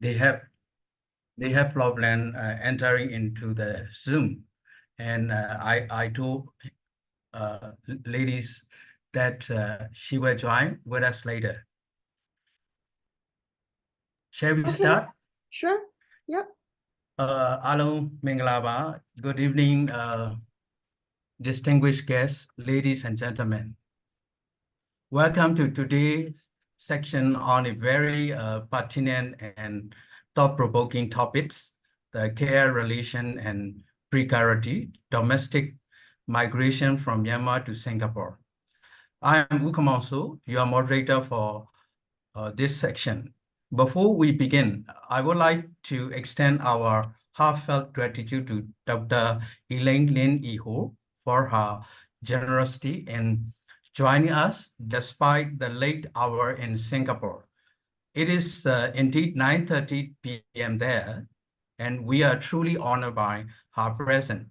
they have problem entering into the Zoom, and I told ladies that she will join with us later. Shall we start? Sure. Yep. Hello, Mingalaba. Good evening, distinguished guests, ladies and gentlemen. Welcome to today's section on a very pertinent and thought-provoking topics: the care, relation, and precarity, domestic migration from Myanmar to Singapore. I am Ukamanso, your moderator for this section. Before we begin, I would like to extend our heartfelt gratitude to Dr. Elaine Lin Iho for her generosity in joining us despite the late hour in Singapore. It is indeed 9:30 p.m. there, and we are truly honored by her presence.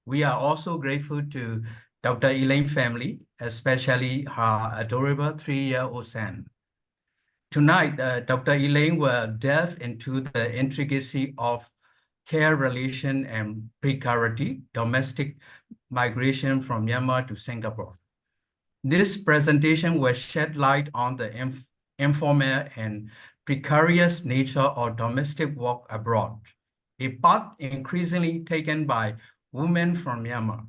We are also grateful to Dr. Elaine's family, especially her adorable 3-year-old son. Tonight, Dr. Elaine will delve into the intricacy of care, relation, and precarity, domestic migration from Myanmar to Singapore. This presentation will shed light on the informal and precarious nature of domestic work abroad, a path increasingly taken by women from Myanmar.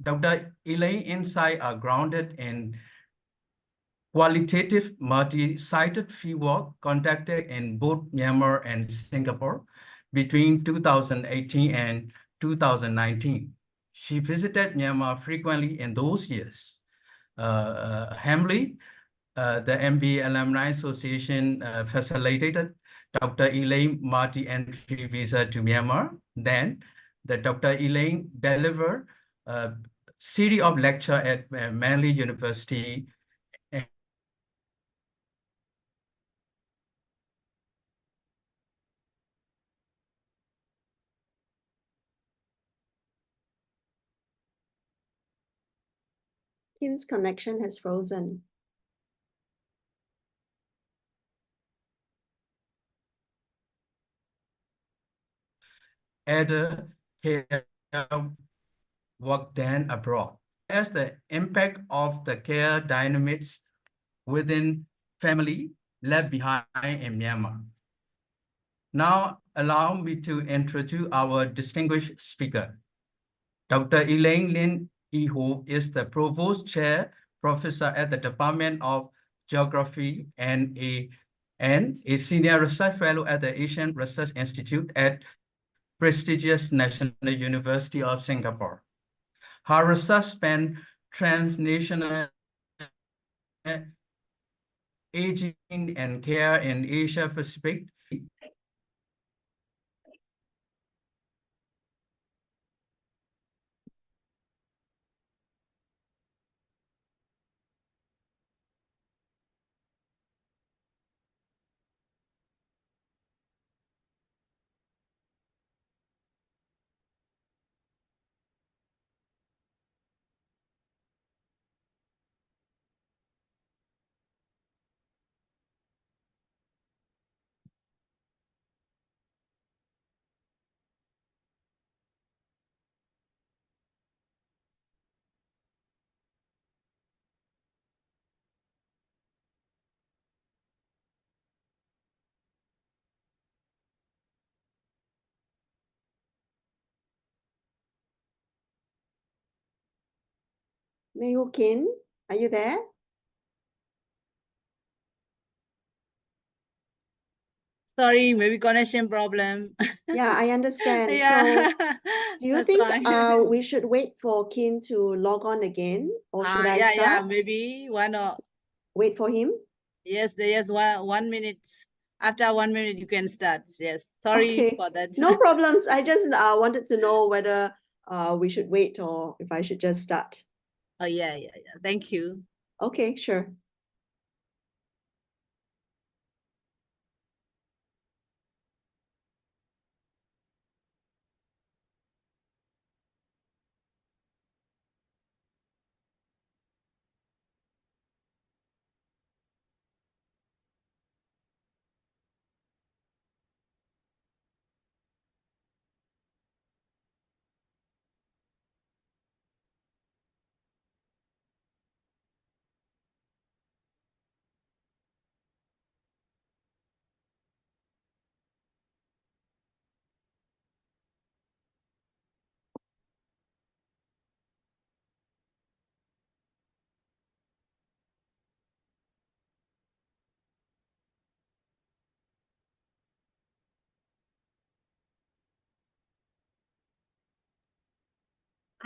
Dr. Elaine's insights are grounded in qualitative multi-sited fieldwork conducted in both Myanmar and Singapore between 2018 and 2019. She visited Myanmar frequently in those years. Hamley, the MBA Alumni Association facilitated Dr. Elaine multi-entry visa to Myanmar. Then the Dr. Elaine delivered a series of lectures at Manly University Kim's connection has frozen. Other care work done abroad. As the impact of the care dynamics within family left behind in Myanmar. Now, allow me to introduce our distinguished speaker. Dr. Elaine Lin Iho is the Provost Chair Professor at the Department of Geography and a Senior Research Fellow at the Asian Research Institute at prestigious National University of Singapore. Her research spans transnational aging and care in Asia Pacific. Mayhu Kin, are you there? Sorry, maybe connection problem. Yeah, I understand. Yeah, So do you that's think fine. we should wait for Kin to log on again, or should I Yeah, start? maybe one or Wait for him? yes, there's 1 minute. After 1 minute, you can start. Yes, sorry Okay, for that. no problems. I just wanted to know whether we should wait or if I should just start. Oh, yeah. Thank you. Okay, sure.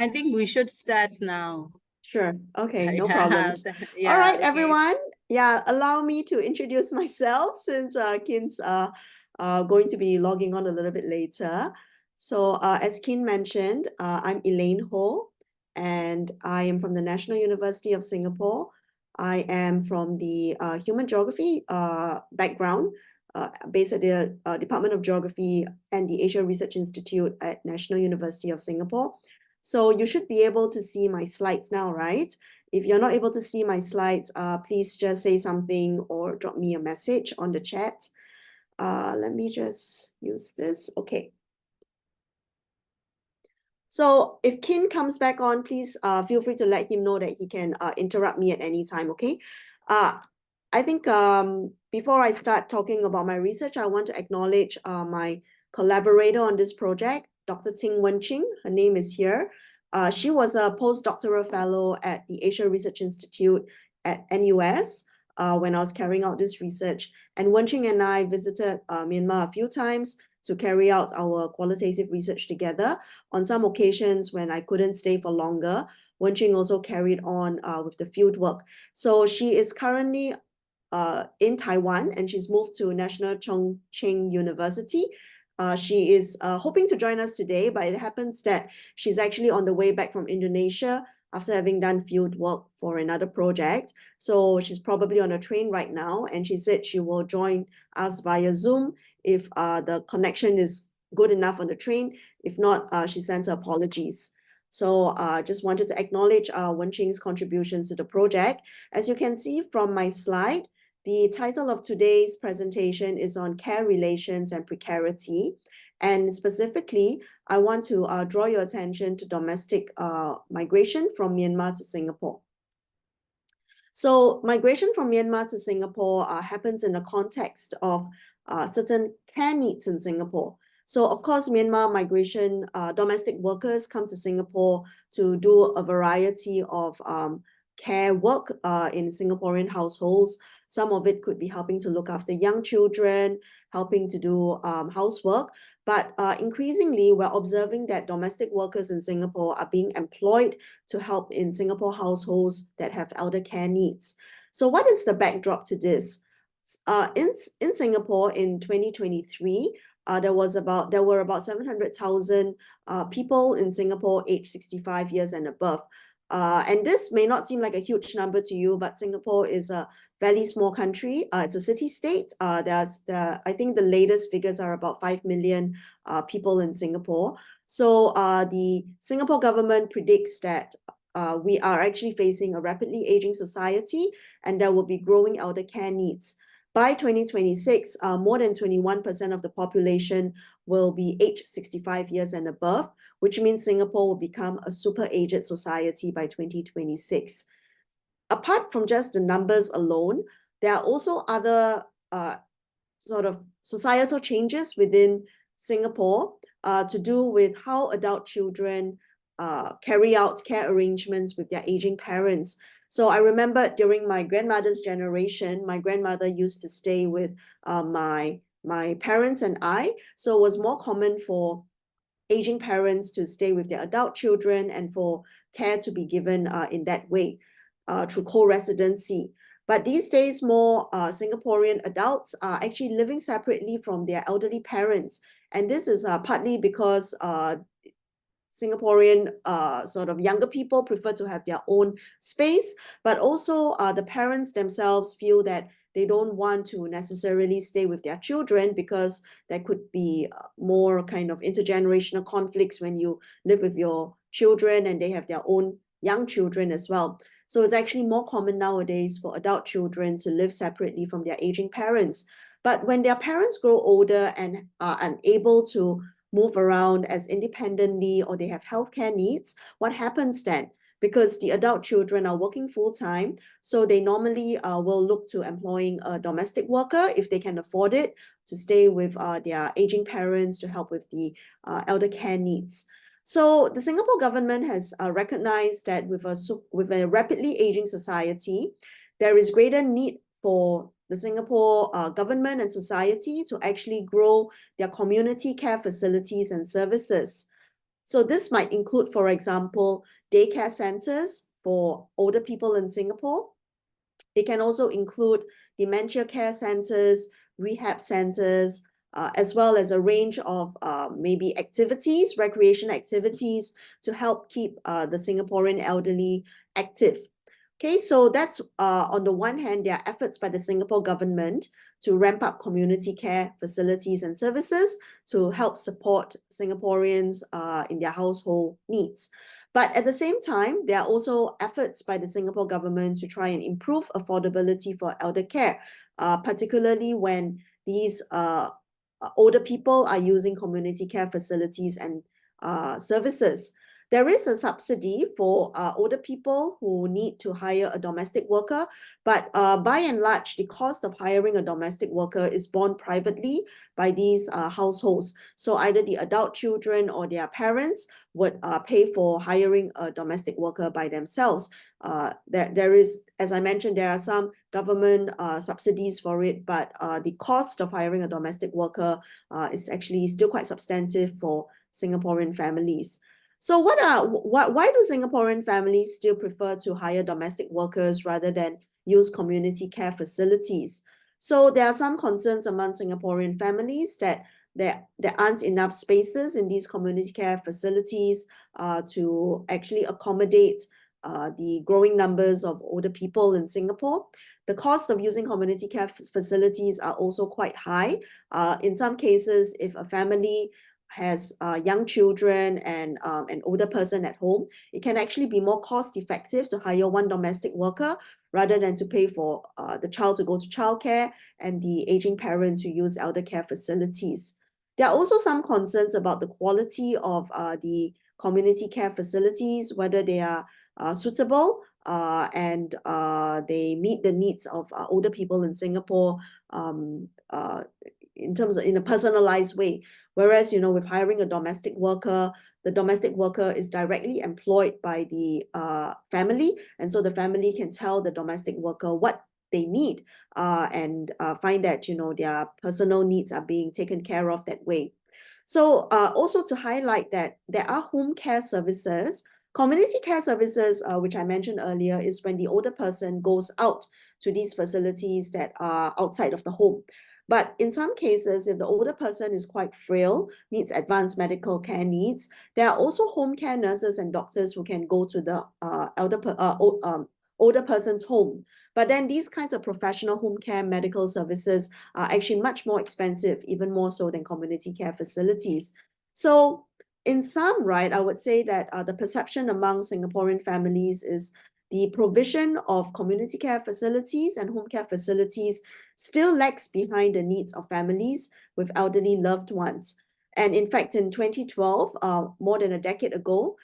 I think we should start now. Sure. Okay, no Yeah, problems. yeah, All right, okay. everyone. Yeah, allow me to introduce myself since Kin's going to be logging on a little bit later. So as Kin mentioned, I'm Elaine Ho, and I am from the National University of Singapore. I am from the Human Geography background, based at the Department of Geography and the Asia Research Institute at National University of Singapore. So you should be able to see my slides now, right? If you're not able to see my slides, please just say something or drop me a message on the chat. Let me just use this. Okay. So if Kin comes back on, please feel free to let him know that he can interrupt me at any time, okay? I think before I start talking about my research, I want to acknowledge my collaborator on this project, Dr. Ting Wen-Ching. Her name is here. She was a postdoctoral fellow at the Asia Research Institute at NUS when I was carrying out this research. And Wen-Ching and I visited Myanmar a few times to carry out our qualitative research together. On some occasions when I couldn't stay for longer, Wen-Ching also carried on with the field work. So she is currently in Taiwan, and she's moved to National Chung Ching University. She is hoping to join us today, but it happens that she's actually on the way back from Indonesia after having done field work for another project. So she's probably on a train right now, and she said she will join us via Zoom if the connection is good enough on the train. If not, she sends her apologies. So just wanted to acknowledge Wen-Ching's contributions to the project. As you can see from my slide, the title of today's presentation is on care relations and precarity. And specifically, I want to draw your attention to domestic migration from Myanmar to Singapore. So migration from Myanmar to Singapore happens in the context of certain care needs in Singapore. So of course, Myanmar migration, domestic workers come to Singapore to do a variety of care work in Singaporean households. Some of it could be helping to look after young children, helping to do housework. But increasingly, we're observing that domestic workers in Singapore are being employed to help in Singapore households that have elder care needs. So what is the backdrop to this? In Singapore in 2023, there were about 700,000 people in Singapore aged 65 years and above. And this may not seem like a huge number to you, but Singapore is a fairly small country. It's a city-state. I think the latest figures are about 5 million people in Singapore. So the Singapore government predicts that we are actually facing a rapidly aging society, and there will be growing elder care needs. By 2026, more than 21% of the population will be aged 65 years and above, which means Singapore will become a super aged society by 2026. Apart from just the numbers alone, there are also other sort of societal changes within Singapore to do with how adult children carry out care arrangements with their aging parents. So I remember during my grandmother's generation, my grandmother used to stay with my parents and I. So it was more common for aging parents to stay with their adult children and for care to be given in that way through co-residency. But these days, more Singaporean adults are actually living separately from their elderly parents. And this is partly because Singaporean sort of younger people prefer to have their own space, but also the parents themselves feel that they don't want to necessarily stay with their children because there could be more kind of intergenerational conflicts when you live with your children and they have their own young children as well. So it's actually more common nowadays for adult children to live separately from their aging parents. But when their parents grow older and are unable to move around as independently or they have healthcare needs, what happens then? Because the adult children are working full-time, so they normally will look to employing a domestic worker if they can afford it to stay with their aging parents to help with the elder care needs. So the Singapore government has recognized that with a rapidly aging society, there is greater need for the Singapore government and society to actually grow their community care facilities and services. So this might include, for example, daycare centers for older people in Singapore. It can also include dementia care centers, rehab centers, as well as a range of maybe activities, recreation activities to help keep the Singaporean elderly active. Okay, so that's on the one hand, there are efforts by the Singapore government to ramp up community care facilities and services to help support Singaporeans in their household needs. But at the same time, there are also efforts by the Singapore government to try and improve affordability for elder care, particularly when these older people are using community care facilities and services. There is a subsidy for older people who need to hire a domestic worker, but by and large, the cost of hiring a domestic worker is borne privately by these households. So either the adult children or their parents would pay for hiring a domestic worker by themselves. There is, as I mentioned, there are some government subsidies for it, but the cost of hiring a domestic worker is actually still quite substantive for Singaporean families. So why do Singaporean families still prefer to hire domestic workers rather than use community care facilities? So there are some concerns among Singaporean families that there aren't enough spaces in these community care facilities to actually accommodate the growing numbers of older people in Singapore. The cost of using community care facilities are also quite high. In some cases, if a family has young children and an older person at home, it can actually be more cost effective to hire one domestic worker rather than to pay for the child to go to childcare and the aging parent to use elder care facilities. There are also some concerns about the quality of the community care facilities, whether they are suitable and they meet the needs of older people in Singapore in terms of in a personalized way. Whereas, with hiring a domestic worker, the domestic worker is directly employed by the family. And so the family can tell the domestic worker what they need and find that, their personal needs are being taken care of that way. So also to highlight that there are home care services. Community care services, which I mentioned earlier, is when the older person goes out to these facilities that are outside of the home. But in some cases, if the older person is quite frail, needs advanced medical care needs, there are also home care nurses and doctors who can go to the older person's home. But then these kinds of professional home care medical services are actually much more expensive, even more so than community care facilities. So in sum, right, I would say that the perception among Singaporean families is the provision of community care facilities and home care facilities still lags behind the needs of families with elderly loved ones. And in fact, in 2012, more than a decade ago,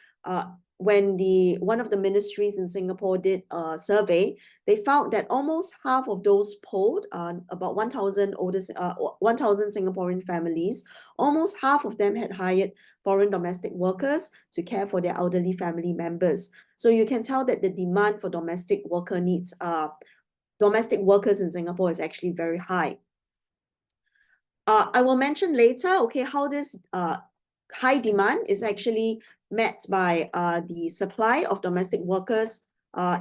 when one of the ministries in Singapore did a survey, they found that almost half of those polled, about 1,000 Singaporean families, almost half of them had hired foreign domestic workers to care for their elderly family members. So you can tell that the demand for domestic workers in Singapore is actually very high. I will mention later, how this high demand is actually met by the supply of domestic workers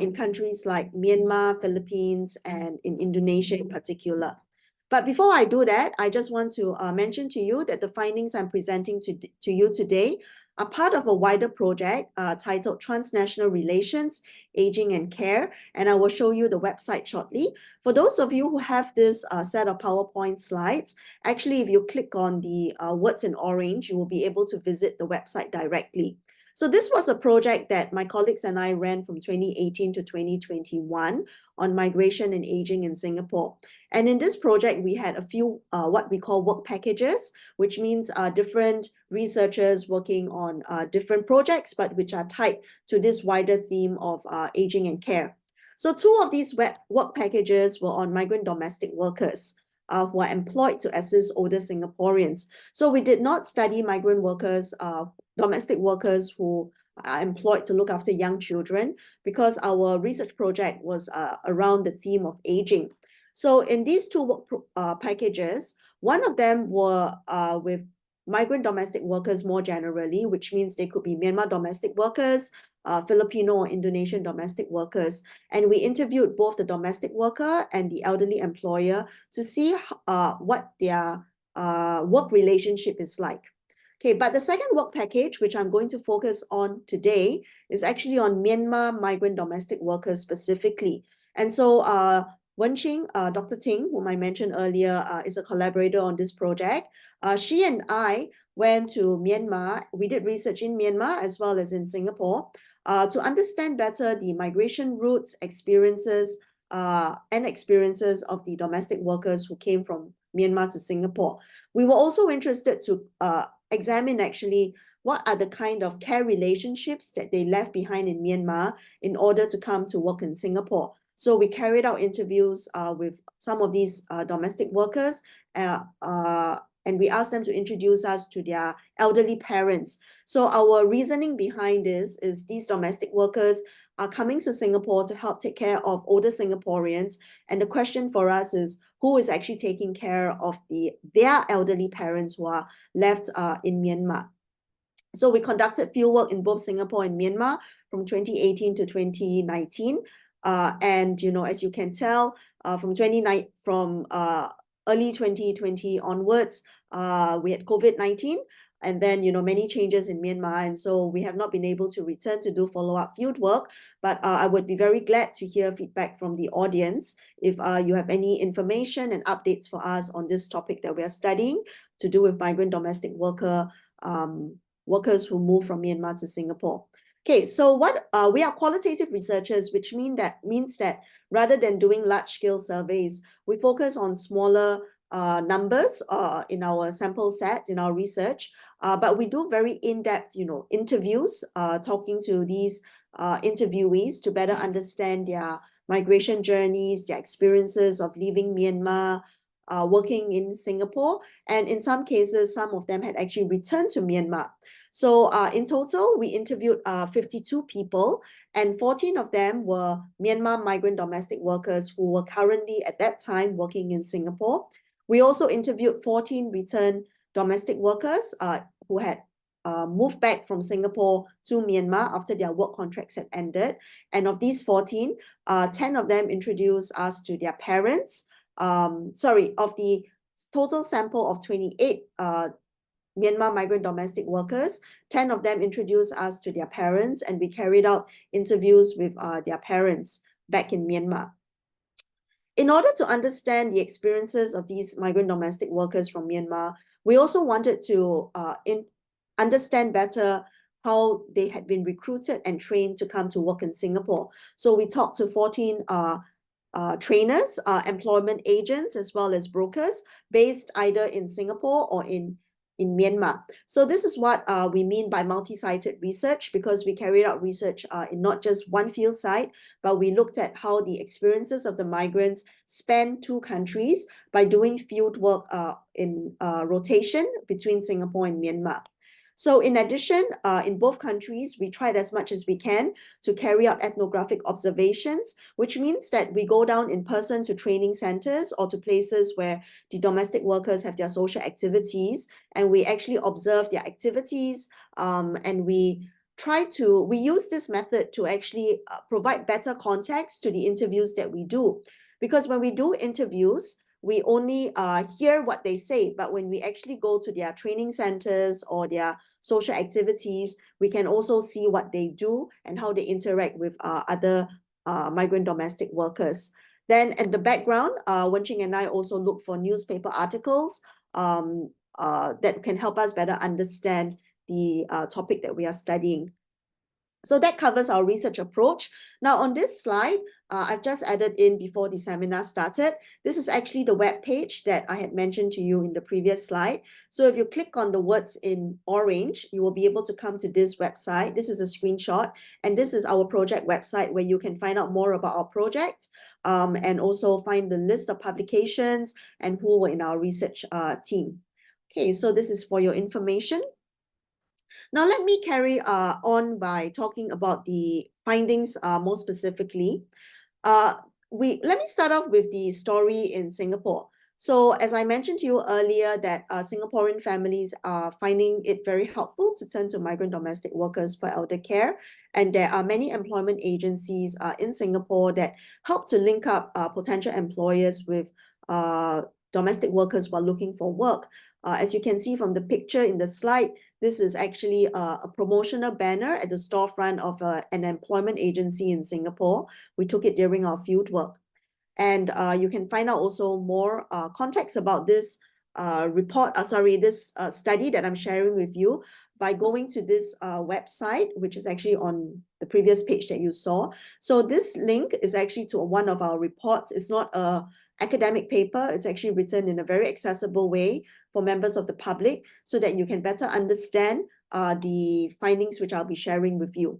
in countries like Myanmar, Philippines, and in Indonesia in particular. But before I do that, I just want to mention to you that the findings I'm presenting to you today are part of a wider project titled Transnational Relations, Aging and Care, and I will show you the website shortly. For those of you who have this set of PowerPoint slides, actually, if you click on the words in orange, you will be able to visit the website directly. So this was a project that my colleagues and I ran from 2018 to 2021 on migration and aging in Singapore. And in this project, we had a few what we call work packages, which means different researchers working on different projects, but which are tied to this wider theme of aging and care. So two of these work packages were on migrant domestic workers who are employed to assist older Singaporeans. So we did not study migrant workers, domestic workers who are employed to look after young children, because our research project was around the theme of aging. So in these two work packages, one of them were with migrant domestic workers more generally, which means they could be Myanmar domestic workers, Filipino or Indonesian domestic workers. And we interviewed both the domestic worker and the elderly employer to see what their work relationship is like. Okay, but the second work package, which I'm going to focus on today, is actually on Myanmar migrant domestic workers specifically. And so Wenqing, Dr. Ting, whom I mentioned earlier, is a collaborator on this project. She and I went to Myanmar. We did research in Myanmar as well as in Singapore to understand better the migration routes, experiences of the domestic workers who came from Myanmar to Singapore. We were also interested to examine actually what are the kind of care relationships that they left behind in Myanmar in order to come to work in Singapore. So we carried out interviews with some of these domestic workers and we asked them to introduce us to their elderly parents. So our reasoning behind this is these domestic workers are coming to Singapore to help take care of older Singaporeans. And the question for us is, who is actually taking care of their elderly parents who are left in Myanmar? So we conducted fieldwork in both Singapore and Myanmar from 2018 to 2019. And, you know, as you can tell, from early 2020 onwards, we had COVID-19 and then, you know, many changes in Myanmar. And so we have not been able to return to do follow-up field work, but I would be very glad to hear feedback from the audience if you have any information and updates for us on this topic that we are studying to do with migrant domestic workers who move from Myanmar to Singapore. Okay, so what we are qualitative researchers, which means that rather than doing large-scale surveys, we focus on smaller numbers in our sample set, in our research, but we do very in-depth, you know, interviews, talking to these interviewees to better understand their migration journeys, their experiences of leaving Myanmar, working in Singapore, and in some cases, some of them had actually returned to Myanmar. So in total, we interviewed 52 people, and 14 of them were Myanmar migrant domestic workers who were currently at that time working in Singapore. We also interviewed 14 returned domestic workers who had moved back from Singapore to Myanmar after their work contracts had ended. And of these 14, 10 of them introduced us to their parents. Of the total sample of 28 Myanmar migrant domestic workers, 10 of them introduced us to their parents, and we carried out interviews with their parents back in Myanmar. In order to understand the experiences of these migrant domestic workers from Myanmar, we also wanted to understand better how they had been recruited and trained to come to work in Singapore. So we talked to 14 trainers, employment agents, as well as brokers based either in Singapore or in Myanmar. So this is what we mean by multi-sited research, because we carried out research in not just one field site, but we looked at how the experiences of the migrants span two countries by doing field work in rotation between Singapore and Myanmar. So in addition, in both countries, we tried as much as we can to carry out ethnographic observations, which means that we go down in person to training centers or to places where the domestic workers have their social activities, and we actually observe their activities, and we use this method to actually provide better context to the interviews that we do. Because when we do interviews, we only hear what they say, but when we actually go to their training centers or their social activities, we can also see what they do and how they interact with other migrant domestic workers. Then in the background, Wenqing and I also look for newspaper articles that can help us better understand the topic that we are studying. So that covers our research approach. Now on this slide, I've just added in before the seminar started. This is actually the web page that I had mentioned to you in the previous slide. So if you click on the words in orange, you will be able to come to this website. This is a screenshot, and this is our project website where you can find out more about our project and also find the list of publications and who were in our research team. Okay, so this is for your information. Now, let me carry on by talking about the findings more specifically. Let me start off with the story in Singapore. So as I mentioned to you earlier that Singaporean families are finding it very helpful to turn to migrant domestic workers for elder care. And there are many employment agencies in Singapore that help to link up potential employers with domestic workers who are looking for work. As you can see from the picture in the slide, this is actually a promotional banner at the storefront of an employment agency in Singapore. We took it during our field work. And you can find out also more context about this study that I'm sharing with you by going to this website, which is actually on the previous page that you saw. So this link is actually to one of our reports. It's not an academic paper. It's actually written in a very accessible way for members of the public so that you can better understand the findings which I'll be sharing with you.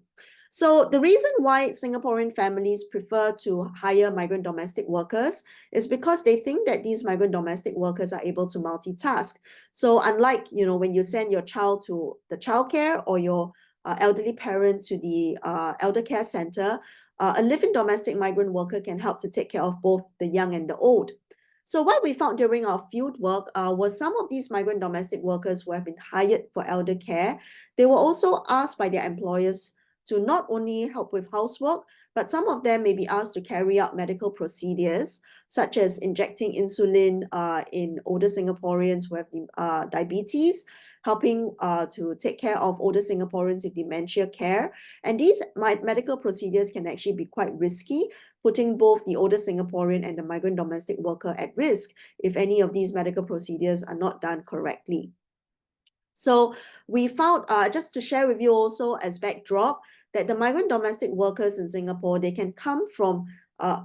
So the reason why Singaporean families prefer to hire migrant domestic workers is because they think that these migrant domestic workers are able to multitask. So unlike, when you send your child to the childcare or your elderly parent to the elder care center, a live-in domestic migrant worker can help to take care of both the young and the old. So what we found during our field work was some of these migrant domestic workers who have been hired for elder care, they were also asked by their employers to not only help with housework, but some of them may be asked to carry out medical procedures, such as injecting insulin in older Singaporeans who have diabetes, helping to take care of older Singaporeans with dementia care. And these medical procedures can actually be quite risky, putting both the older Singaporean and the migrant domestic worker at risk if any of these medical procedures are not done correctly. So we found, just to share with you also as backdrop, that the migrant domestic workers in Singapore, they can come from a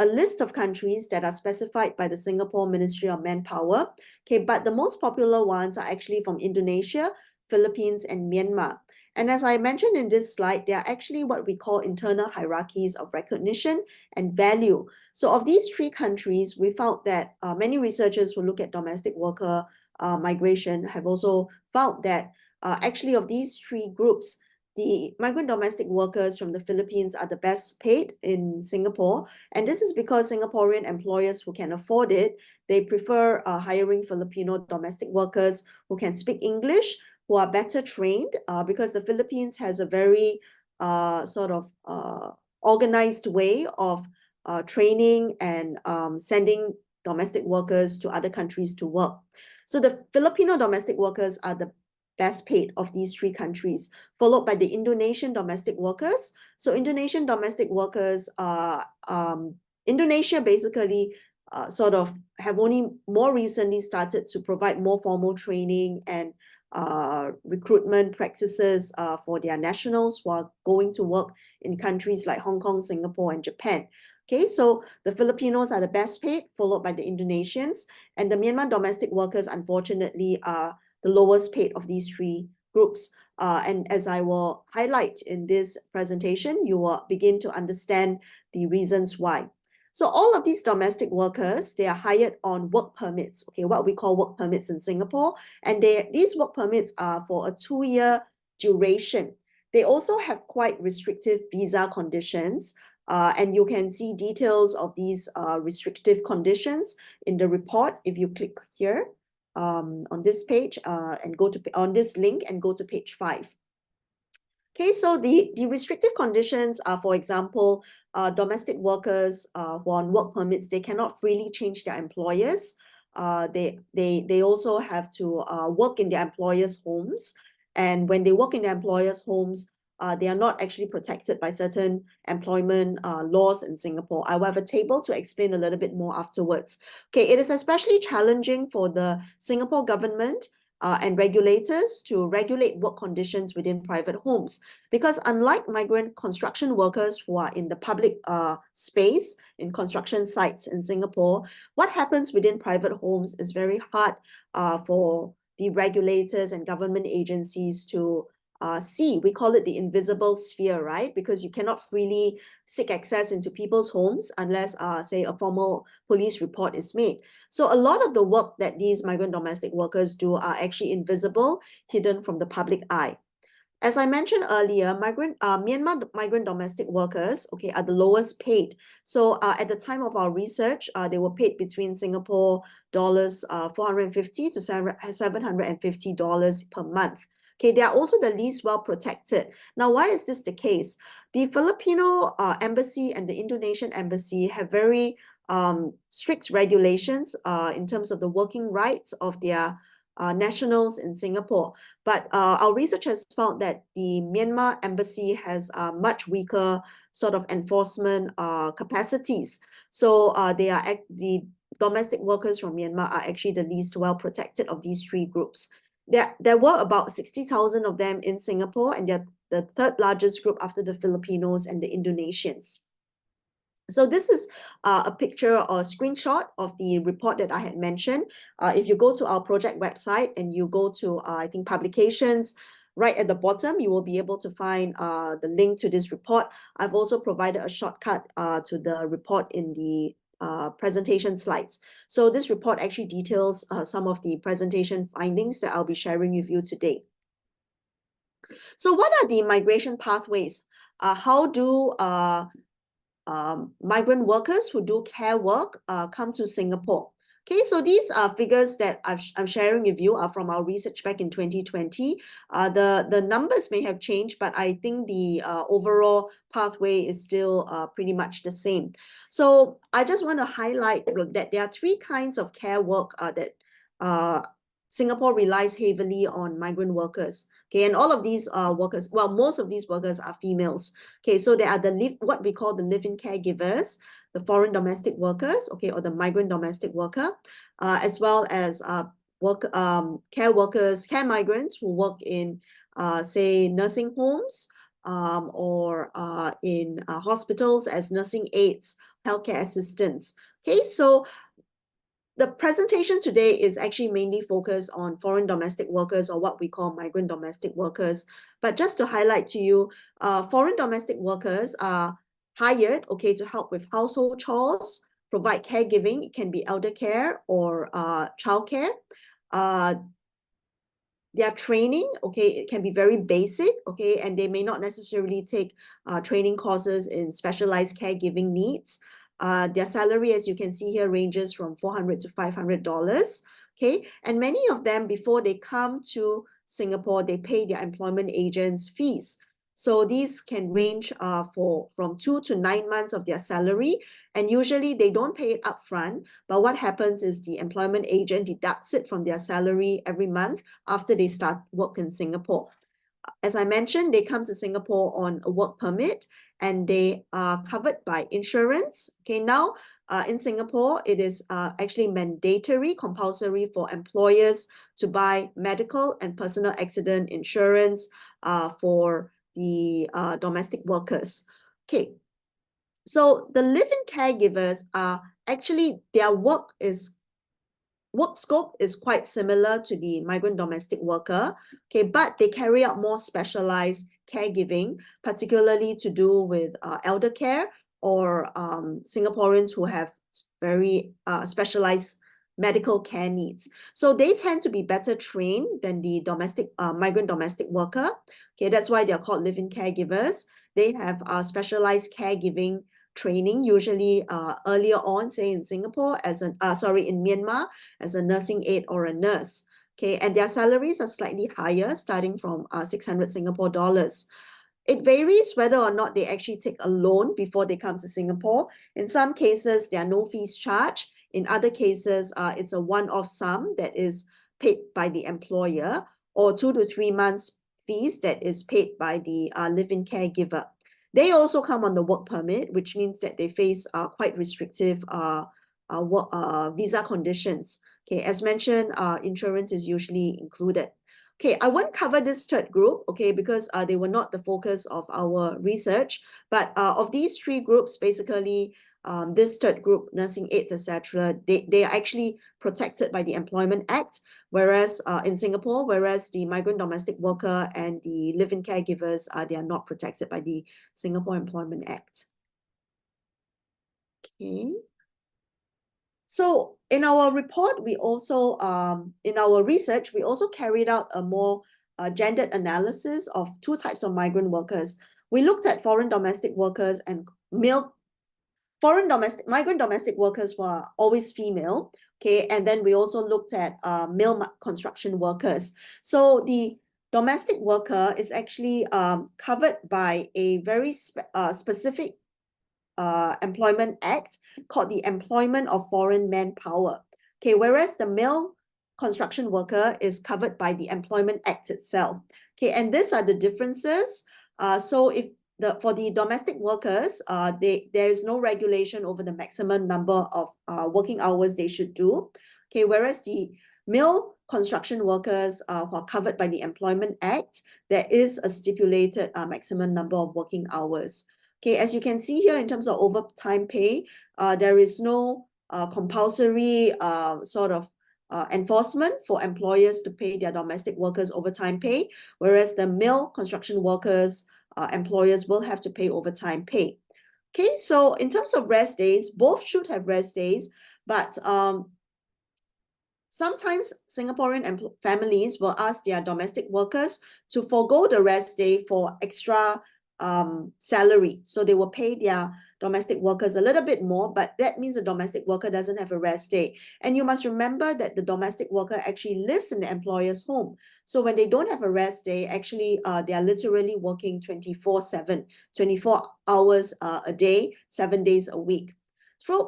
list of countries that are specified by the Singapore Ministry of Manpower. Okay, but the most popular ones are actually from Indonesia, Philippines, and Myanmar. And as I mentioned in this slide, they are actually what we call internal hierarchies of recognition and value. So of these three countries, we found that many researchers who look at domestic worker migration have also found that actually of these three groups, the migrant domestic workers from the Philippines are the best paid in Singapore. And this is because Singaporean employers who can afford it, they prefer hiring Filipino domestic workers who can speak English, who are better trained, because the Philippines has a very organized way of training and sending domestic workers to other countries to work. So the Filipino domestic workers are the best paid of these three countries, followed by the Indonesian domestic workers. So Indonesian domestic workers Indonesia basically have only more recently started to provide more formal training and recruitment practices for their nationals who are going to work in countries like Hong Kong, Singapore, and Japan. Okay, so the Filipinos are the best paid, followed by the Indonesians, and the Myanmar domestic workers, unfortunately, are the lowest paid of these three groups. And as I will highlight in this presentation, you will begin to understand the reasons why. So all of these domestic workers, they are hired on work permits, okay, what we call work permits in Singapore. And these work permits are for a 2-year duration. They also have quite restrictive visa conditions. And you can see details of these restrictive conditions in the report if you click here on this page and go to on this link and go to page 5. Okay, so the restrictive conditions are, for example, domestic workers who are on work permits, they cannot freely change their employers. They also have to work in their employers' homes. And when they work in their employers' homes, they are not actually protected by certain employment laws in Singapore. I will have a table to explain a little bit more afterwards. Okay, it is especially challenging for the Singapore government and regulators to regulate work conditions within private homes. Because unlike migrant construction workers who are in the public space, in construction sites in Singapore, what happens within private homes is very hard for the regulators and government agencies to see. We call it the invisible sphere, right? Because you cannot freely seek access into people's homes unless, say, a formal police report is made. So a lot of the work that these migrant domestic workers do are actually invisible, hidden from the public eye. As I mentioned earlier, Myanmar migrant domestic workers, okay, are the lowest paid. So at the time of our research, they were paid between Singapore dollars $450 to $750 per month. Okay, they are also the least well protected. Now, why is this the case? The Filipino embassy and the Indonesian embassy have very strict regulations in terms of the working rights of their nationals in Singapore. But our research has found that the Myanmar embassy has much weaker sort of enforcement capacities. So the domestic workers from Myanmar are actually the least well protected of these three groups. There were about 60,000 of them in Singapore, and they're the third largest group after the Filipinos and the Indonesians. So this is a picture or a screenshot of the report that I had mentioned. If you go to our project website and you go to, I think, publications, right at the bottom, you will be able to find the link to this report. I've also provided a shortcut to the report in the presentation slides. So this report actually details some of the presentation findings that I'll be sharing with you today. So what are the migration pathways? How do migrant workers who do care work come to Singapore? Okay, so these figures that I'm sharing with you are from our research back in 2020. The numbers may have changed, but I think the overall pathway is still pretty much the same. So I just want to highlight that there are three kinds of care work that Singapore relies heavily on migrant workers. Okay, and all of these workers, well, most of these workers are females. Okay, so they are what we call the live-in caregivers, the foreign domestic workers, okay, or the migrant domestic worker, as well as care workers, care migrants who work in, say, nursing homes or in hospitals as nursing aides, healthcare assistants. Okay, so the presentation today is actually mainly focused on foreign domestic workers, or what we call migrant domestic workers. But just to highlight to you, foreign domestic workers are hired, okay, to help with household chores, provide caregiving. It can be elder care or childcare. Their training, okay, it can be very basic, okay, and they may not necessarily take training courses in specialized caregiving needs. Their salary, as you can see here, ranges from $400 to $500, okay? And many of them, before they come to Singapore, they pay their employment agents fees. So these can range from 2 to 9 months of their salary, and usually they don't pay it upfront, but what happens is the employment agent deducts it from their salary every month after they start work in Singapore. As I mentioned, they come to Singapore on a work permit, and they are covered by insurance. Okay, now in Singapore, it is actually mandatory, compulsory for employers to buy medical and personal accident insurance for the domestic workers. Okay, so the live-in caregivers are actually, their work scope is quite similar to the migrant domestic worker, okay, but they carry out more specialized caregiving, particularly to do with elder care or Singaporeans who have very specialized medical care needs. So they tend to be better trained than the migrant domestic worker. Okay, that's why they're called live-in caregivers. They have specialized caregiving training, usually earlier on, say in Singapore, in Myanmar, as a nursing aide or a nurse. Okay, and their salaries are slightly higher, starting from 600 Singapore dollars. It varies whether or not they actually take a loan before they come to Singapore. In some cases, there are no fees charged. In other cases, it's a one-off sum that is paid by the employer, or 2 to 3 months fees that is paid by the live-in caregiver. They also come on the work permit, which means that they face quite restrictive visa conditions. Okay, as mentioned, insurance is usually included. Okay, I won't cover this third group, okay, because they were not the focus of our research. But of these three groups, basically, this third group, nursing aides, etc., they are actually protected by the Employment Act, whereas in Singapore, whereas the migrant domestic worker and the live-in caregivers, they are not protected by the Singapore Employment Act. Okay. So in our report, we also, in our research, we also carried out a more gendered analysis of two types of migrant workers. We looked at foreign domestic workers and migrant domestic workers were always female. Okay, and then we also looked at male construction workers. So the domestic worker is actually covered by a very specific employment act called the Employment of Foreign Manpower. Okay, whereas the male construction worker is covered by the Employment Act itself. Okay, and these are the differences. So if for the domestic workers, there is no regulation over the maximum number of working hours they should do. Okay, whereas the male construction workers who are covered by the Employment Act, there is a stipulated maximum number of working hours. Okay, as you can see here in terms of overtime pay, there is no compulsory sort of enforcement for employers to pay their domestic workers overtime pay, whereas the male construction workers, employers will have to pay overtime pay. Okay, so in terms of rest days, both should have rest days, but sometimes Singaporean families will ask their domestic workers to forego the rest day for extra salary. So they will pay their domestic workers a little bit more, but that means the domestic worker doesn't have a rest day. And you must remember that the domestic worker actually lives in the employer's home. So when they don't have a rest day, actually they are literally working 24/7, 24 hours a day, 7 days a week.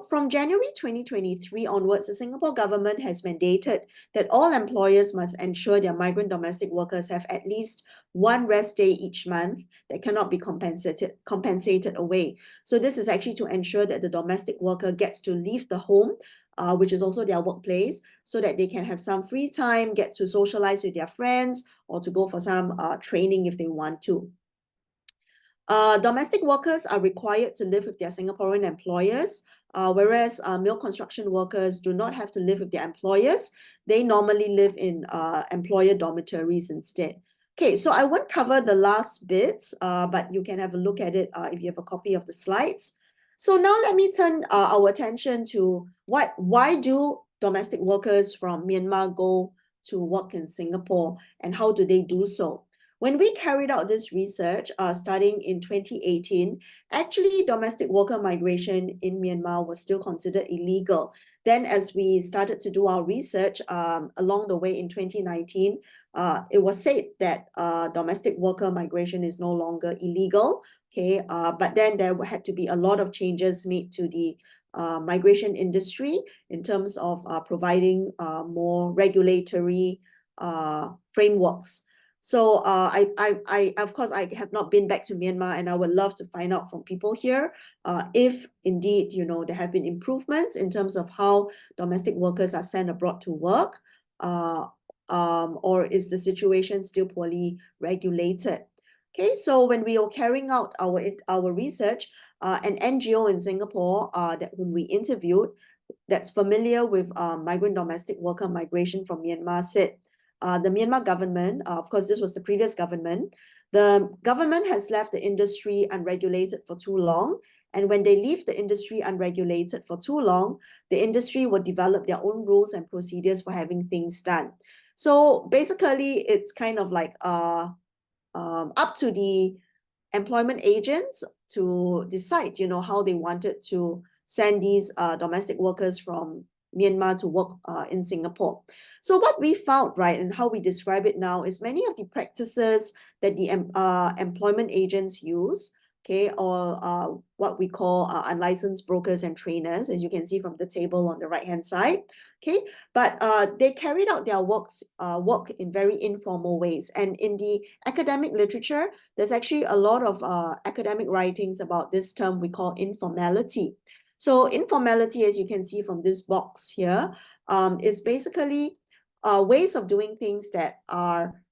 From January 2023 onwards, the Singapore government has mandated that all employers must ensure their migrant domestic workers have at least one rest day each month that cannot be compensated away. So this is actually to ensure that the domestic worker gets to leave the home, which is also their workplace, so that they can have some free time, get to socialize with their friends, or to go for some training if they want to. Domestic workers are required to live with their Singaporean employers, whereas male construction workers do not have to live with their employers. They normally live in employer dormitories instead. Okay, so I won't cover the last bits, but you can have a look at it if you have a copy of the slides. So now let me turn our attention to why do domestic workers from Myanmar go to work in Singapore, and how do they do so? When we carried out this research starting in 2018, actually domestic worker migration in Myanmar was still considered illegal. Then as we started to do our research along the way in 2019, it was said that domestic worker migration is no longer illegal. Okay, but then there had to be a lot of changes made to the migration industry in terms of providing more regulatory frameworks. So of course, I have not been back to Myanmar, and I would love to find out from people here if indeed, there have been improvements in terms of how domestic workers are sent abroad to work, or is the situation still poorly regulated? Okay, so when we were carrying out our research, an NGO in Singapore whom we interviewed that's familiar with migrant domestic worker migration from Myanmar said, the Myanmar government, of course, this was the previous government, the government has left the industry unregulated for too long. And when they leave the industry unregulated for too long, the industry will develop their own rules and procedures for having things done. So basically, it's kind of like up to the employment agents to decide, how they wanted to send these domestic workers from Myanmar to work in Singapore. So what we found, right, and how we describe it now is many of the practices that the employment agents use, okay, or what we call unlicensed brokers and trainers, as you can see from the table on the right-hand side, okay, but they carried out their work in very informal ways. And in the academic literature, there's actually a lot of academic writings about this term we call informality. So informality, as you can see from this box here, is basically ways of doing things that are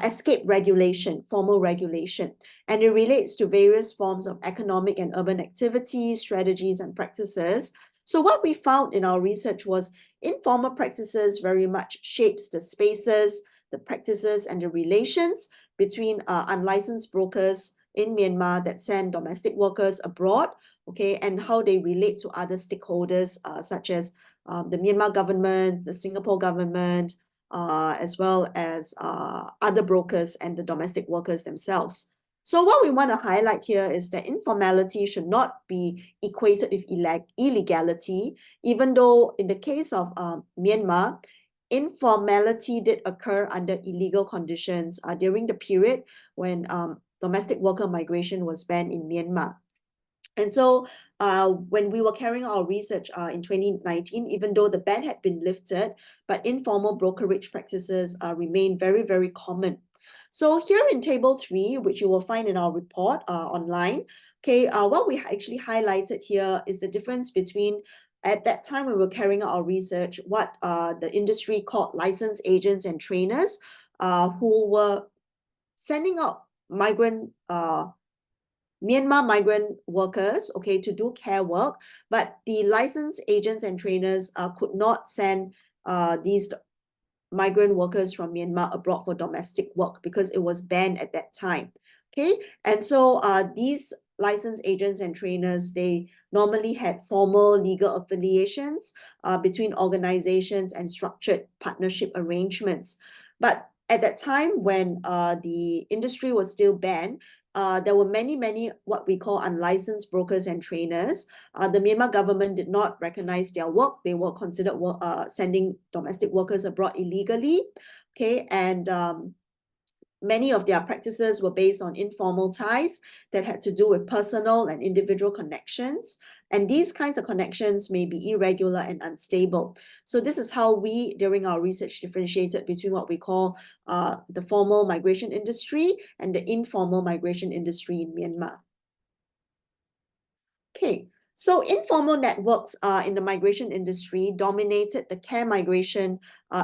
escape regulation, formal regulation. And it relates to various forms of economic and urban activities, strategies, and practices. So what we found in our research was informal practices very much shapes the spaces, the practices, and the relations between unlicensed brokers in Myanmar that send domestic workers abroad, okay, and how they relate to other stakeholders such as the Myanmar government, the Singapore government, as well as other brokers and the domestic workers themselves. So what we want to highlight here is that informality should not be equated with illegality, even though in the case of Myanmar, informality did occur under illegal conditions during the period when domestic worker migration was banned in Myanmar. And so when we were carrying out our research in 2019, even though the ban had been lifted, but informal brokerage practices remain very, very common. So here in table 3, which you will find in our report online, okay, what we actually highlighted here is the difference between, at that time when we were carrying out our research, what the industry called licensed agents and trainers who were sending out Myanmar migrant workers, okay, to do care work, but the licensed agents and trainers could not send these migrant workers from Myanmar abroad for domestic work because it was banned at that time, okay? And so these licensed agents and trainers, they normally had formal legal affiliations between organizations and structured partnership arrangements. But at that time when the industry was still banned, there were many what we call unlicensed brokers and trainers. The Myanmar government did not recognize their work. They were considered sending domestic workers abroad illegally. Okay, and many of their practices were based on informal ties that had to do with personal and individual connections. And these kinds of connections may be irregular and unstable. So this is how we, during our research, differentiated between what we call the formal migration industry and the informal migration industry in Myanmar. Okay, so informal networks in the migration industry dominated the care migration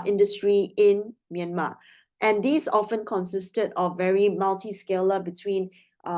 industry in Myanmar. And these often consisted of very multi-scalar between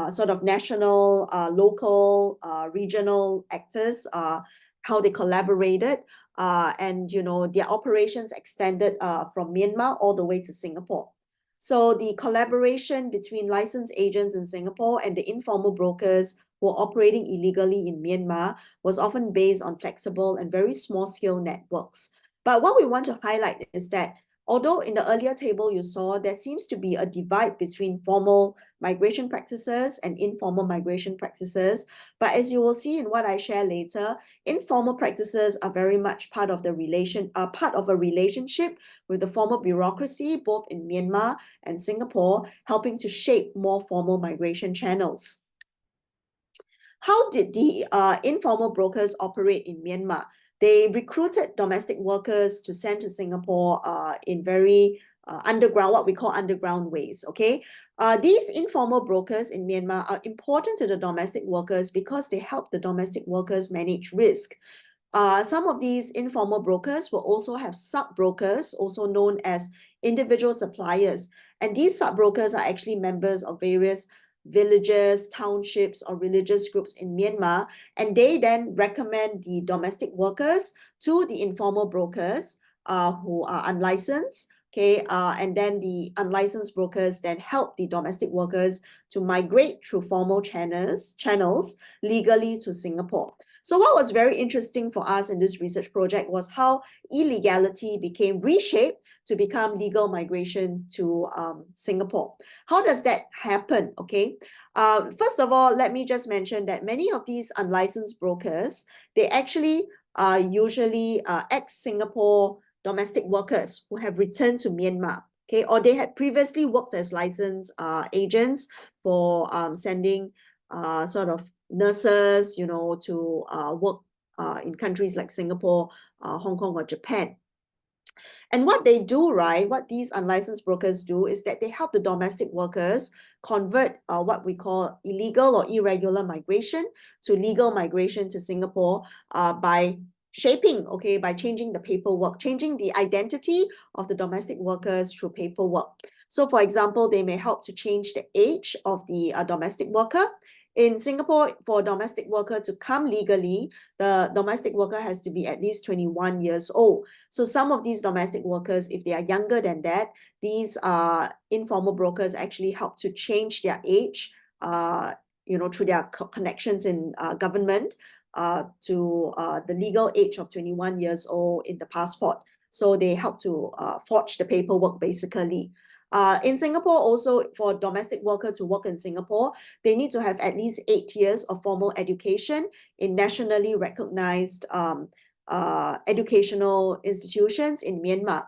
sort of national, local, regional actors, how they collaborated, and their operations extended from Myanmar all the way to Singapore. So the collaboration between licensed agents in Singapore and the informal brokers who were operating illegally in Myanmar was often based on flexible and very small-scale networks. But what we want to highlight is that although in the earlier table you saw there seems to be a divide between formal migration practices and informal migration practices, but as you will see in what I share later, informal practices are very much part of a relationship with the formal bureaucracy, both in Myanmar and Singapore, helping to shape more formal migration channels. How did the informal brokers operate in Myanmar? They recruited domestic workers to send to Singapore in very underground, what we call underground ways, okay? These informal brokers in Myanmar are important to the domestic workers because they help the domestic workers manage risk. Some of these informal brokers will also have sub-brokers, also known as individual suppliers. And these sub-brokers are actually members of various villages, townships, or religious groups in Myanmar, and they then recommend the domestic workers to the informal brokers who are unlicensed, okay, and then the unlicensed brokers then help the domestic workers to migrate through formal channels legally to Singapore. So what was very interesting for us in this research project was how illegality became reshaped to become legal migration to Singapore. How does that happen? Okay, first of all, let me just mention that many of these unlicensed brokers, they actually are usually ex-Singapore domestic workers who have returned to Myanmar, okay, or they had previously worked as licensed agents for sending sort of nurses, to work in countries like Singapore, Hong Kong, or Japan. And what they do, right, what these unlicensed brokers do is that they help the domestic workers convert what we call illegal or irregular migration to legal migration to Singapore by changing the paperwork, changing the identity of the domestic workers through paperwork. So for example, they may help to change the age of the domestic worker. In Singapore, for a domestic worker to come legally, the domestic worker has to be at least 21 years old. So some of these domestic workers, if they are younger than that, these informal brokers actually help to change their age, through their connections in government to the legal age of 21 years old in the passport. So they help to forge the paperwork basically. In Singapore, also for domestic worker to work in Singapore, they need to have at least 8 years of formal education in nationally recognized educational institutions in Myanmar.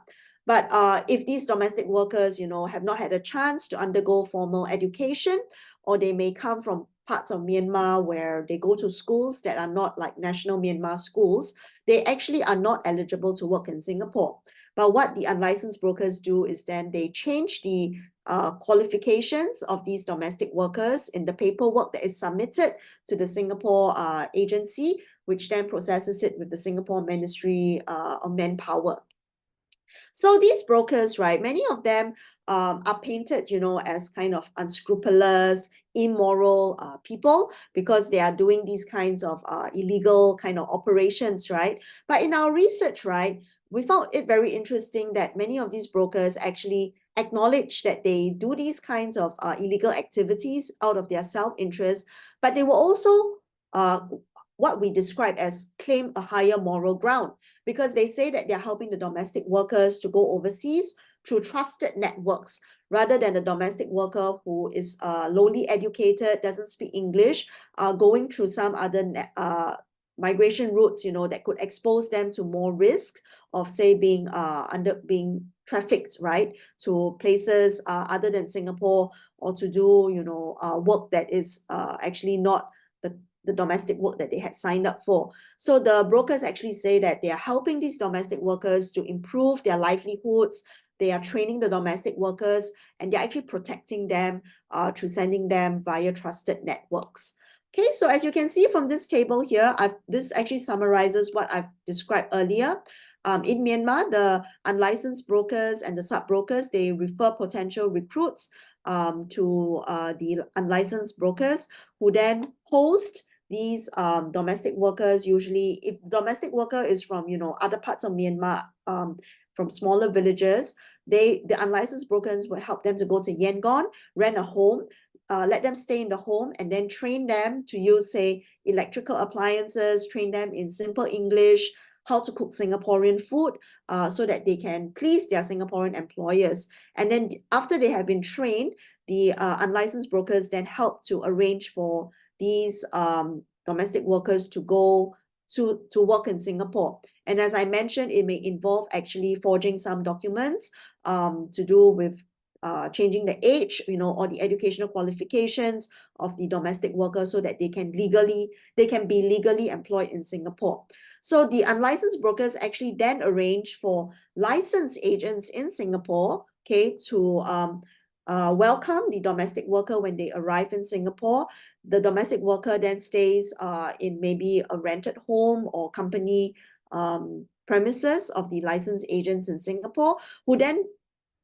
But if these domestic workers, have not had a chance to undergo formal education, or they may come from parts of Myanmar where they go to schools that are not like national Myanmar schools, they actually are not eligible to work in Singapore. But what the unlicensed brokers do is then they change the qualifications of these domestic workers in the paperwork that is submitted to the Singapore agency, which then processes it with the Singapore Ministry of Manpower. So these brokers, right, many of them are painted, as kind of unscrupulous, immoral people because they are doing these kinds of illegal kind of operations, right? But in our research, right, we found it very interesting that many of these brokers actually acknowledge that they do these kinds of illegal activities out of their self-interest, but they will also what we describe as claim a higher moral ground, because they say that they're helping the domestic workers to go overseas through trusted networks, rather than a domestic worker who is lowly educated, doesn't speak English, going through some other migration routes, that could expose them to more risk of, say, being trafficked, right, to places other than Singapore, or to do, work that is actually not the domestic work that they had signed up for. So the brokers actually say that they are helping these domestic workers to improve their livelihoods. They are training the domestic workers, and they're actually protecting them through sending them via trusted networks. Okay, so as you can see from this table here, this actually summarizes what I've described earlier. In Myanmar, the unlicensed brokers and the sub-brokers, they refer potential recruits to the unlicensed brokers, who then host these domestic workers. Usually, if domestic worker is from, other parts of Myanmar, from smaller villages, the unlicensed brokers will help them to go to Yangon, rent a home, let them stay in the home, and then train them to use, say, electrical appliances, train them in simple English, how to cook Singaporean food, so that they can please their Singaporean employers. And then after they have been trained, the unlicensed brokers then help to arrange for these domestic workers to go to work in Singapore. And as I mentioned, it may involve actually forging some documents to do with changing the age, or the educational qualifications of the domestic worker, so that they can be legally employed in Singapore. So the unlicensed brokers actually then arrange for licensed agents in Singapore, okay, to welcome the domestic worker when they arrive in Singapore. The domestic worker then stays in maybe a rented home or company premises of the licensed agents in Singapore, who then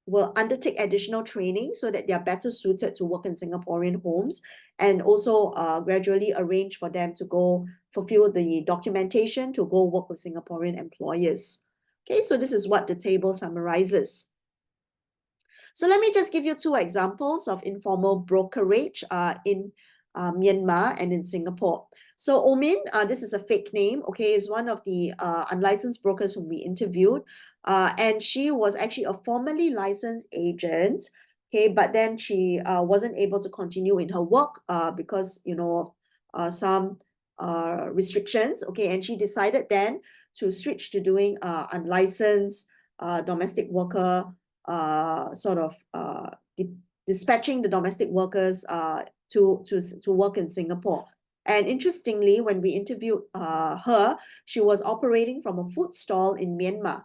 will undertake additional training so that they are better suited to work in Singaporean homes, and also gradually arrange for them to go fulfill the documentation to go work with Singaporean employers. Okay, so this is what the table summarizes. So let me just give you 2 examples of informal brokerage in Myanmar and in Singapore. So Omin, this is a fake name, okay, is one of the unlicensed brokers whom we interviewed. And she was actually a formally licensed agent, okay, but then she wasn't able to continue in her work because, some restrictions, okay, and she decided then to switch to doing unlicensed domestic worker, dispatching the domestic workers to work in Singapore. And interestingly, when we interviewed her, she was operating from a food stall in Myanmar.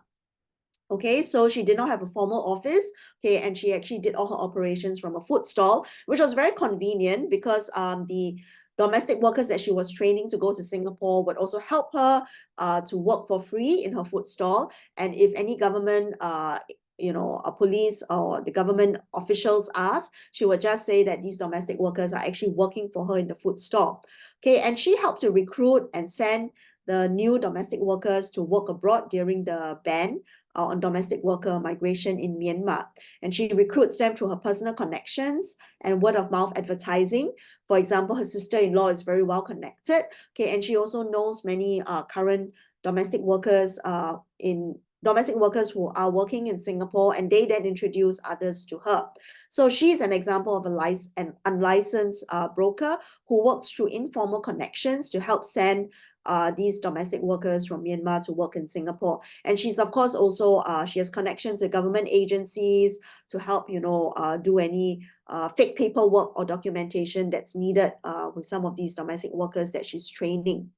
Okay, so she did not have a formal office, okay, and she actually did all her operations from a food stall, which was very convenient because the domestic workers that she was training to go to Singapore would also help her to work for free in her food stall. And if any government a police or the government officials ask, she would just say that these domestic workers are actually working for her in the food stall. Okay, and she helped to recruit and send the new domestic workers to work abroad during the ban on domestic worker migration in Myanmar. And she recruits them through her personal connections and word-of-mouth advertising. For example, her sister-in-law is very well connected, okay, and she also knows many current domestic workers in domestic workers who are working in Singapore, and they then introduce others to her. So she's an example of an unlicensed broker who works through informal connections to help send these domestic workers from Myanmar to work in Singapore. And she's, of course, also, she has connections with government agencies to help, do any fake paperwork or documentation that's needed with some of these domestic workers that she's training.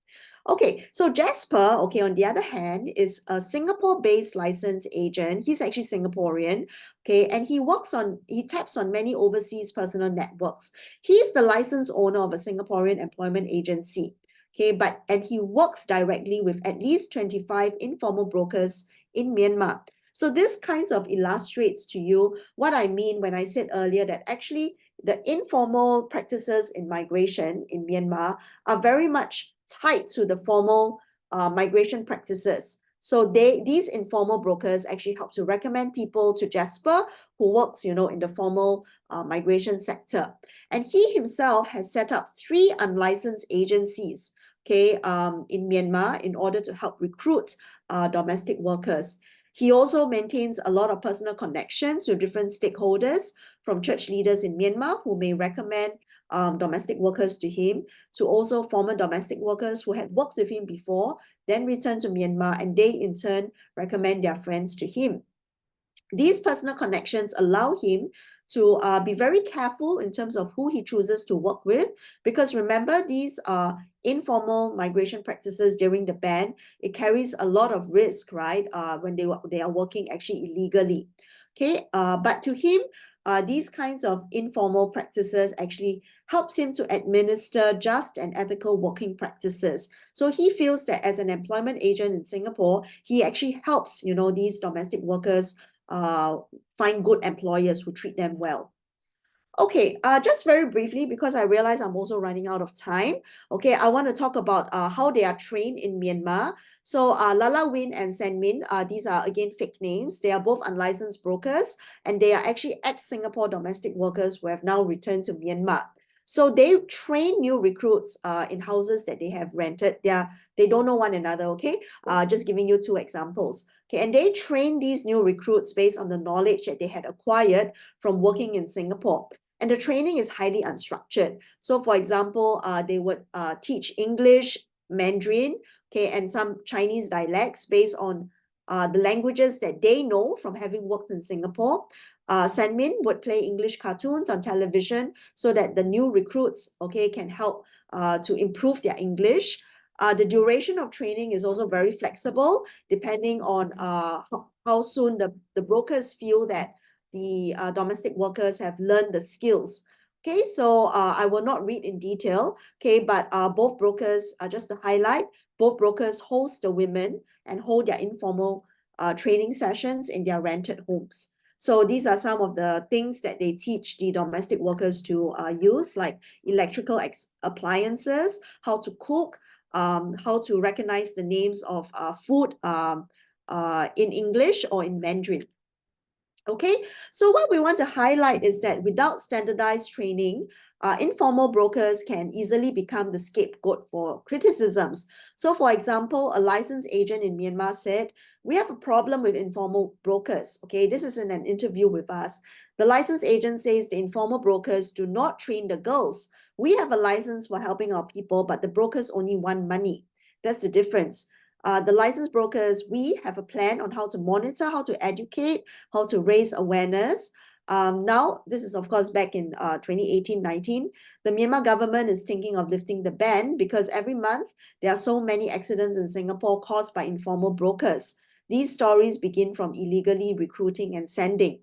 Okay, so Jasper, okay, on the other hand, is a Singapore-based licensed agent. He's actually Singaporean, okay, and he taps on many overseas personal networks. He's the licensed owner of a Singaporean employment agency, okay, and he works directly with at least 25 informal brokers in Myanmar. So this kind of illustrates to you what I mean when I said earlier that actually the informal practices in migration in Myanmar are very much tied to the formal migration practices. So these informal brokers actually help to recommend people to Jasper, who works, in the formal migration sector. And he himself has set up 3 unlicensed agencies, okay, in Myanmar in order to help recruit domestic workers. He also maintains a lot of personal connections with different stakeholders, from church leaders in Myanmar who may recommend domestic workers to him, to also former domestic workers who had worked with him before, then returned to Myanmar, and they in turn recommend their friends to him. These personal connections allow him to be very careful in terms of who he chooses to work with, because remember, these are informal migration practices during the ban. It carries a lot of risk, right, when they are working actually illegally. Okay, but to him, these kinds of informal practices actually helps him to administer just and ethical working practices. So he feels that as an employment agent in Singapore, he actually helps, these domestic workers find good employers who treat them well. Okay, just very briefly, because I realize I'm also running out of time. Okay, I want to talk about how they are trained in Myanmar. So Lala Win and San Min, these are again fake names. They are both unlicensed brokers, and they are actually ex-Singapore domestic workers who have now returned to Myanmar. So they train new recruits in houses that they have rented. They don't know one another, okay? Just giving you 2 examples. Okay, and they train these new recruits based on the knowledge that they had acquired from working in Singapore. And the training is highly unstructured. So for example, they would teach English, Mandarin, okay, and some Chinese dialects based on the languages that they know from having worked in Singapore. San Min would play English cartoons on television so that the new recruits, okay, can help to improve their English. The duration of training is also very flexible, depending on how soon the brokers feel that the domestic workers have learned the skills. Okay, so I will not read in detail, okay, but both brokers, just to highlight, both brokers host the women and hold their informal training sessions in their rented homes. So these are some of the things that they teach the domestic workers to use, like electrical appliances, how to cook, how to recognize the names of food in English or in Mandarin. Okay, so what we want to highlight is that without standardized training, informal brokers can easily become the scapegoat for criticisms. So for example, a licensed agent in Myanmar said, "We have a problem with informal brokers." Okay, this is in an interview with us. The licensed agent says the informal brokers do not train the girls. We have a license for helping our people, but the brokers only want money. That's the difference. The licensed brokers, we have a plan on how to monitor, how to educate, how to raise awareness. Now, this is of course back in 2018-19. The Myanmar government is thinking of lifting the ban because every month there are so many accidents in Singapore caused by informal brokers. These stories begin from illegally recruiting and sending.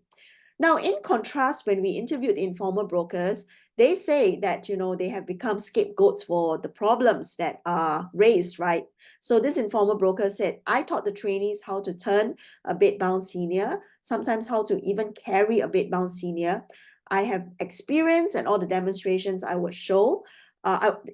Now, in contrast, when we interviewed informal brokers, they say that, they have become scapegoats for the problems that are raised, right? So this informal broker said, "I taught the trainees how to turn a bedbound senior, sometimes how to even carry a bedbound senior. I have experience, and all the demonstrations I would show.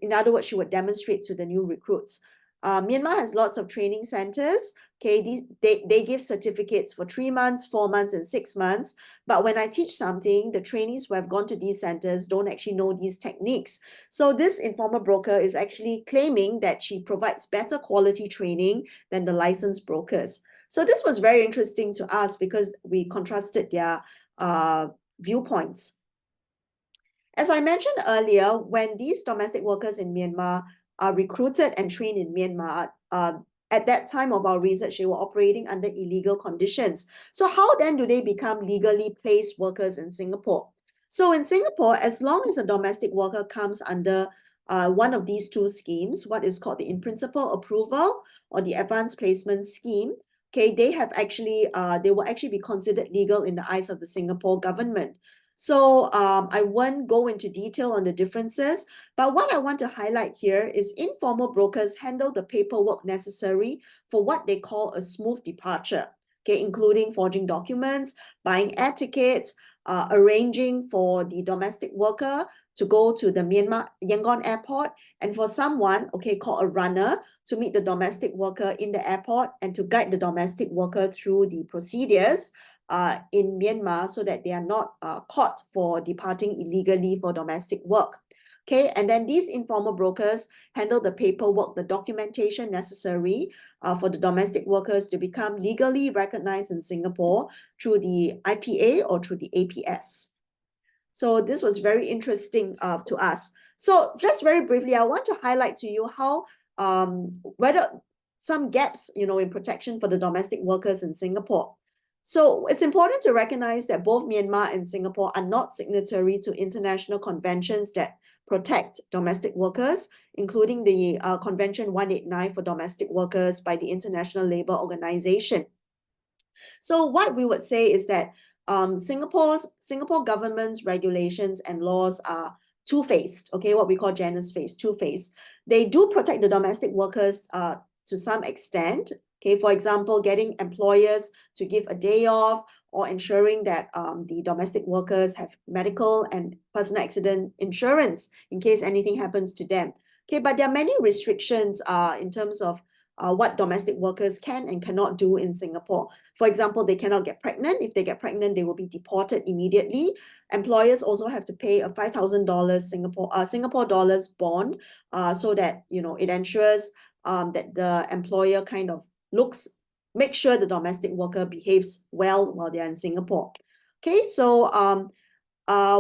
In other words, she would demonstrate to the new recruits. Myanmar has lots of training centers. Okay, they give certificates for 3 months, 4 months, and 6 months. But when I teach something, the trainees who have gone to these centers don't actually know these techniques." So this informal broker is actually claiming that she provides better quality training than the licensed brokers. So this was very interesting to us because we contrasted their viewpoints. As I mentioned earlier, when these domestic workers in Myanmar are recruited and trained in Myanmar, at that time of our research, they were operating under illegal conditions. So how then do they become legally placed workers in Singapore? So in Singapore, as long as a domestic worker comes under one of these two schemes, what is called the in-principle approval or the advanced placement scheme, okay, they will actually be considered legal in the eyes of the Singapore government. So I won't go into detail on the differences, but what I want to highlight here is informal brokers handle the paperwork necessary for what they call a smooth departure, okay, including forging documents, buying air tickets, arranging for the domestic worker to go to the Myanmar Yangon airport, and for someone, okay, called a runner to meet the domestic worker in the airport and to guide the domestic worker through the procedures in Myanmar so that they are not caught for departing illegally for domestic work. Okay, and then these informal brokers handle the paperwork, the documentation necessary for the domestic workers to become legally recognized in Singapore through the IPA or through the APS. So this was very interesting to us. So just very briefly, I want to highlight to you how whether some gaps, in protection for the domestic workers in Singapore. So it's important to recognize that both Myanmar and Singapore are not signatory to international conventions that protect domestic workers, including the Convention 189 for domestic workers by the International Labour Organization. So what we would say is that Singapore government's regulations and laws are two-faced, okay, what we call genus-faced, two-faced. They do protect the domestic workers to some extent, okay, for example, getting employers to give a day off or ensuring that the domestic workers have medical and personal accident insurance in case anything happens to them. Okay, but there are many restrictions in terms of what domestic workers can and cannot do in Singapore. For example, they cannot get pregnant. If they get pregnant, they will be deported immediately. Employers also have to pay a $5,000 Singapore dollars bond so that, it ensures that the employer kind of make sure the domestic worker behaves well while they're in Singapore. Okay, so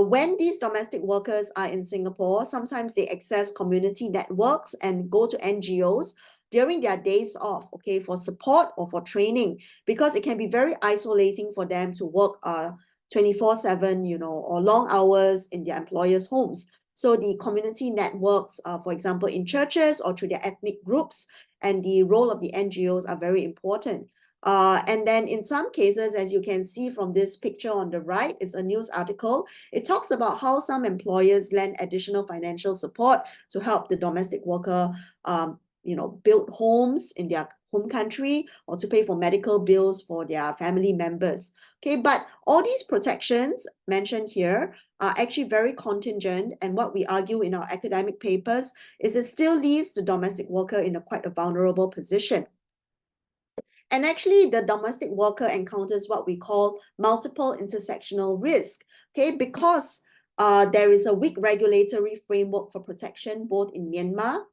when these domestic workers are in Singapore, sometimes they access community networks and go to NGOs during their days off, okay, for support or for training, because it can be very isolating for them to work 24/7, or long hours in their employers' homes. So the community networks, for example, in churches or through their ethnic groups, and the role of the NGOs are very important. And then in some cases, as you can see from this picture on the right, it's a news article. It talks about how some employers lend additional financial support to help the domestic worker build homes in their home country or to pay for medical bills for their family members. Okay, but all these protections mentioned here are actually very contingent, and what we argue in our academic papers is it still leaves the domestic worker in quite a vulnerable position. And actually, the domestic worker encounters what we call multiple intersectional risk, okay, because there is a weak regulatory framework for protection both in Myanmar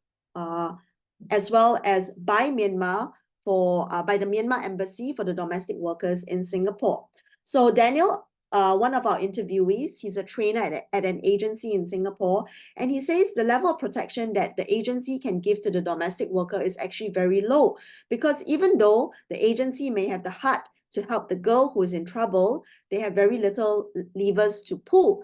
as well as by Myanmar by the Myanmar Embassy for the domestic workers in Singapore. So Daniel, one of our interviewees, he's a trainer at an agency in Singapore, and he says the level of protection that the agency can give to the domestic worker is actually very low, because even though the agency may have the heart to help the girl who is in trouble, they have very little levers to pull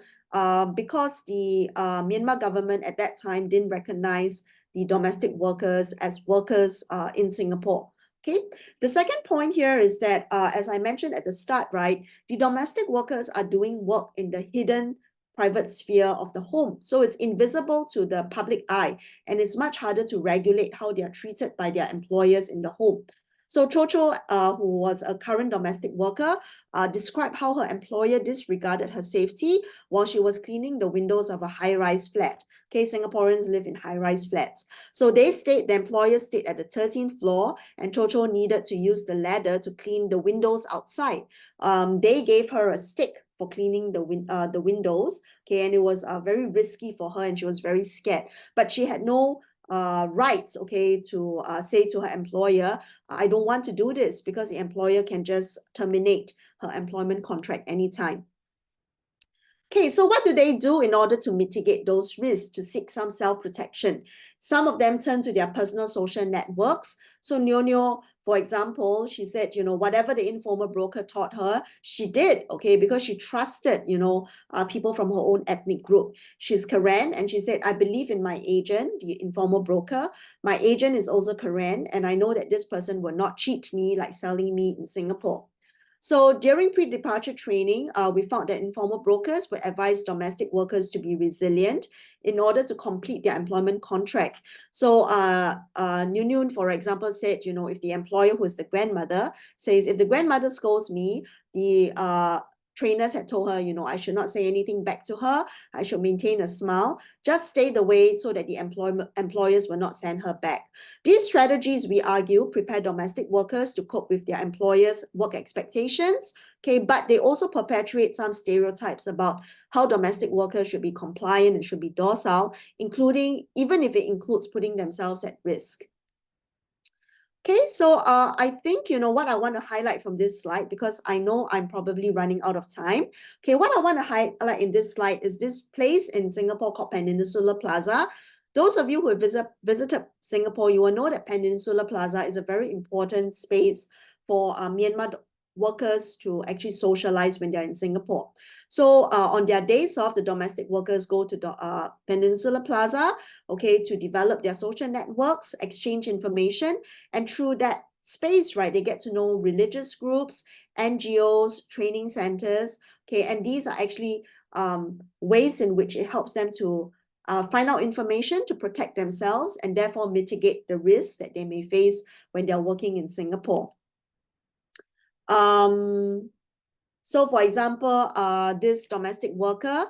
because the Myanmar government at that time didn't recognize the domestic workers as workers in Singapore. Okay, the second point here is that, as I mentioned at the start, right, the domestic workers are doing work in the hidden private sphere of the home. So it's invisible to the public eye, and it's much harder to regulate how they are treated by their employers in the home. So Chocho, who was a current domestic worker, described how her employer disregarded her safety while she was cleaning the windows of a high-rise flat. Okay, Singaporeans live in high-rise flats. So the employer stayed at the 13th floor, and Chocho needed to use the ladder to clean the windows outside. They gave her a stick for cleaning the windows, okay, and it was very risky for her, and she was very scared. But she had no rights, okay, to say to her employer, I don't want to do this, because the employer can just terminate her employment contract anytime. Okay, so what do they do in order to mitigate those risks, to seek some self-protection? Some of them turn to their personal social networks. So Nyonya, for example, she said, whatever the informal broker taught her, she did, okay, because she trusted, people from her own ethnic group. She's Karen, and she said, I believe in my agent, the informal broker. My agent is also Karen, and I know that this person will not cheat me like selling me in Singapore. So during pre-departure training, we found that informal brokers would advise domestic workers to be resilient in order to complete their employment contract. So Nyun, for example, said, if the employer, who is the grandmother, says, if the grandmother scolds me, the trainers had told her, I should not say anything back to her. I should maintain a smile. Just stay the way so that the employers will not send her back. These strategies, we argue, prepare domestic workers to cope with their employers' work expectations, okay, but they also perpetuate some stereotypes about how domestic workers should be compliant and should be docile, including, even if it includes putting themselves at risk. Okay, so I think, what I want to highlight from this slide, because I know I'm probably running out of time. Okay, what I want to highlight in this slide is this place in Singapore called Peninsula Plaza. Those of you who have visited Singapore, you will know that Peninsula Plaza is a very important space for Myanmar workers to actually socialize when they're in Singapore. So on their days off, the domestic workers go to the Peninsula Plaza, okay, to develop their social networks, exchange information, and through that space, right, they get to know religious groups, NGOs, training centers, okay, and these are actually ways in which it helps them to find out information to protect themselves and therefore mitigate the risks that they may face when they're working in Singapore. So for example, this domestic worker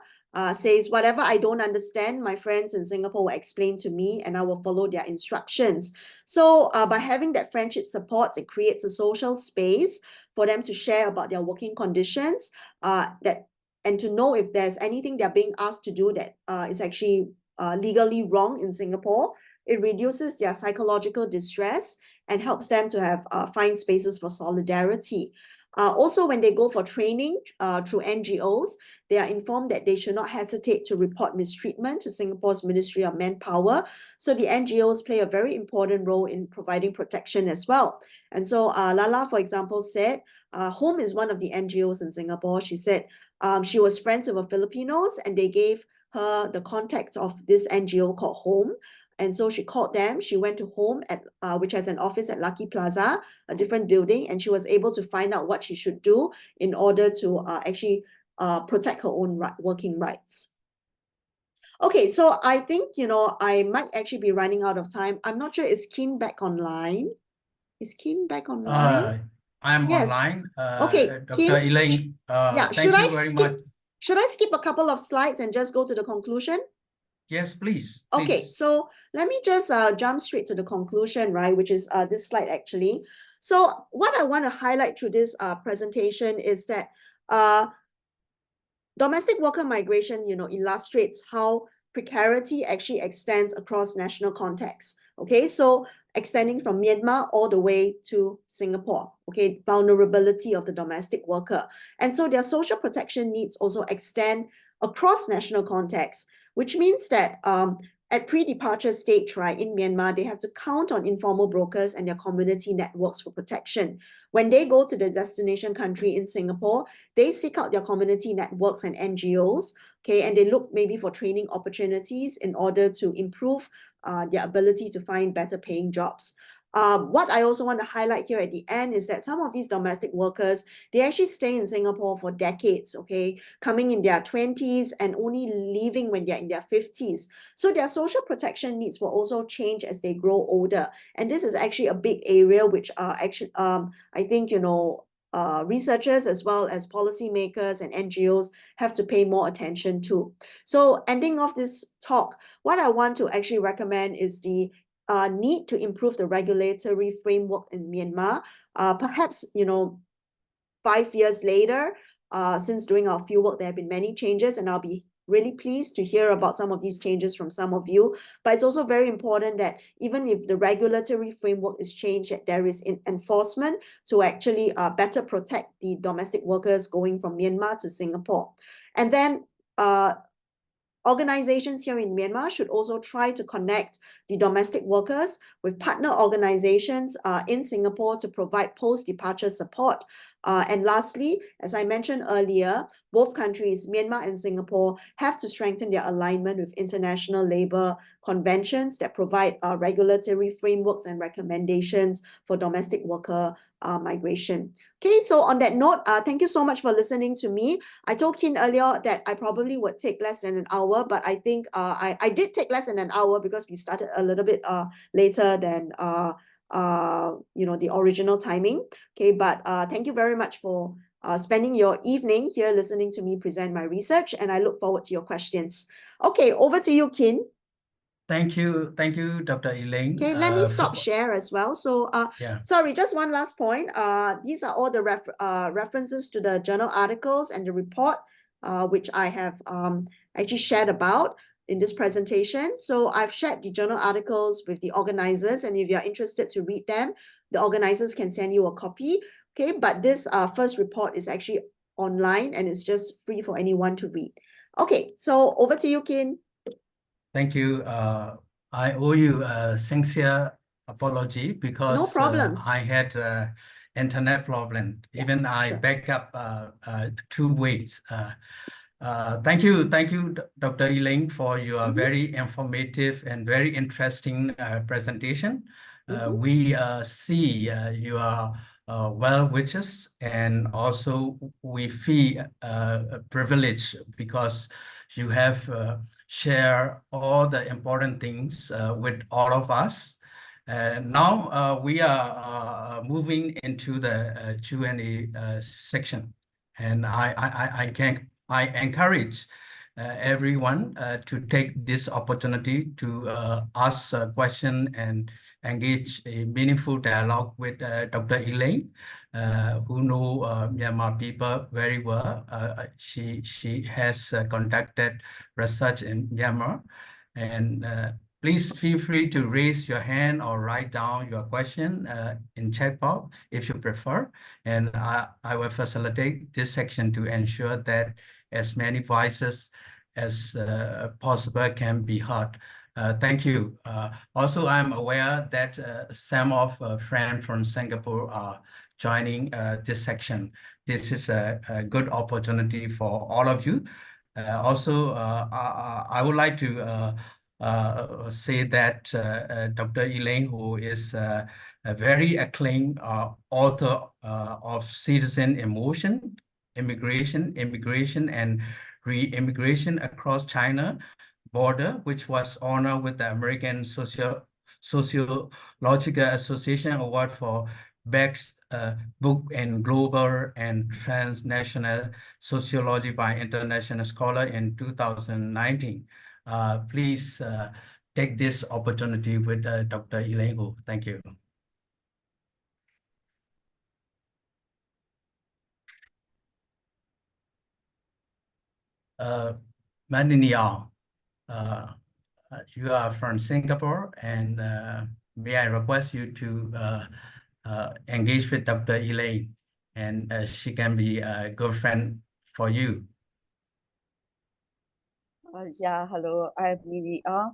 says, whatever I don't understand, my friends in Singapore will explain to me and I will follow their instructions. So by having that friendship support, it creates a social space for them to share about their working conditions, and to know if there's anything they're being asked to do that is actually legally wrong in Singapore. It reduces their psychological distress and helps them to have find spaces for solidarity. Also, when they go for training through NGOs, they are informed that they should not hesitate to report mistreatment to Singapore's Ministry of Manpower. So the NGOs play a very important role in providing protection as well. And so Lala, for example, said, Home is one of the NGOs in Singapore. She said she was friends with Filipinos and they gave her the contact of this NGO called Home. And so she called them. She went to Home, at which has an office at Lucky Plaza, a different building, and she was able to find out what she should do in order to actually protect her own working rights. Okay, so I think, I might actually be running out of time. I'm not sure, is Keen back online? Is Keen back online? I'm Yes. online. Okay, Dr. Keen, Elaine, yeah, thank you very much. should I skip a couple of slides and just go to the conclusion? Yes, please. Okay, so let me just jump straight to the conclusion, right, which is this slide actually. So what I want to highlight through this presentation is that domestic worker migration, illustrates how precarity actually extends across national contexts. Okay, so extending from Myanmar all the way to Singapore, okay, vulnerability of the domestic worker. And so their social protection needs also extend across national contexts, which means that at pre-departure stage, right, in Myanmar, they have to count on informal brokers and their community networks for protection. When they go to the destination country in Singapore, they seek out their community networks and NGOs, okay, and they look maybe for training opportunities in order to improve their ability to find better paying jobs. What I also want to highlight here at the end is that some of these domestic workers, they actually stay in Singapore for decades, okay, coming in their 20s and only leaving when they're in their 50s. So their social protection needs will also change as they grow older. And this is actually a big area which actually, I think, researchers as well as policymakers and NGOs have to pay more attention to. So ending off this talk, what I want to actually recommend is the need to improve the regulatory framework in Myanmar. Perhaps, 5 years later, since doing our fieldwork, there have been many changes, and I'll be really pleased to hear about some of these changes from some of you. But it's also very important that even if the regulatory framework is changed, that there is enforcement to actually better protect the domestic workers going from Myanmar to Singapore. And then organizations here in Myanmar should also try to connect the domestic workers with partner organizations in Singapore to provide post-departure support. And lastly, as I mentioned earlier, both countries, Myanmar and Singapore, have to strengthen their alignment with international labor conventions that provide regulatory frameworks and recommendations for domestic worker migration. Okay, so on that note, thank you so much for listening to me. I told Kin earlier that I probably would take less than an hour, but I think I did take less than an hour because we started a little bit later than the original timing. Okay, but thank you very much for spending your evening here listening to me present my research, and I look forward to your questions. Okay, over to you, Kin. Thank you, Dr. Elaine. Okay, let me stop share as well. So, sorry, just one last point. These are all the references to the journal articles and the report, which I have actually shared about in this presentation. So I've shared the journal articles with the organizers, and if you're interested to read them, the organizers can send you a copy. Okay, but this first report is actually online and it's just free for anyone to read. Okay, so over to you, Kin. Thank you. I owe you a sincere apology because no problems. I had internet problem. Even I back up 2 ways. Thank you, Dr. Elaine, for your very informative and very interesting presentation. We see you are well wishes, and also we feel privileged because you have shared all the important things with all of us. Now we are moving into the Q&A section, and I encourage everyone to take this opportunity to ask a question and engage a meaningful dialogue with Dr. Elaine, who know Myanmar people very well. She has conducted research in Myanmar, and please feel free to raise your hand or write down your question in chat box if you prefer, and I will facilitate this section to ensure that as many voices as possible can be heard. Thank you. Also, I'm aware that some of friends from Singapore are joining this section. This is a good opportunity for all of you. Also, I would like to say that Dr. Elaine, who is a very acclaimed author of Citizen Emotion, Immigration, and Re-immigration across China border, which was honored with the American Sociological Association Award for Best Book in Global and Transnational Sociology by International Scholar in 2019. Please take this opportunity with Dr. Elaine Hu. Thank you. Maniniao, you are from Singapore, and may I request you to engage with Dr. Elaine, and she can be a good friend for you. Yeah, hello, I'm Lilia.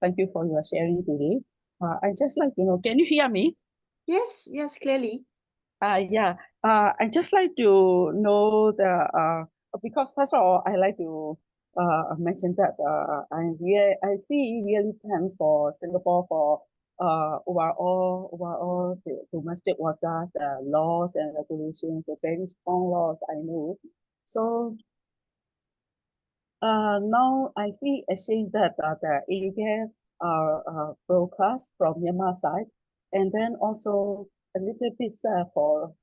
Thank you for your sharing today. I just like to know, can you hear me? Yes, clearly. Yeah, I just like to know because first of all, I like to mention that I see really thanks for Singapore for overall the domestic workers, laws and regulations, the very strong laws I know. So now I see actually that the area broadcast from Myanmar side, and then also a little bit for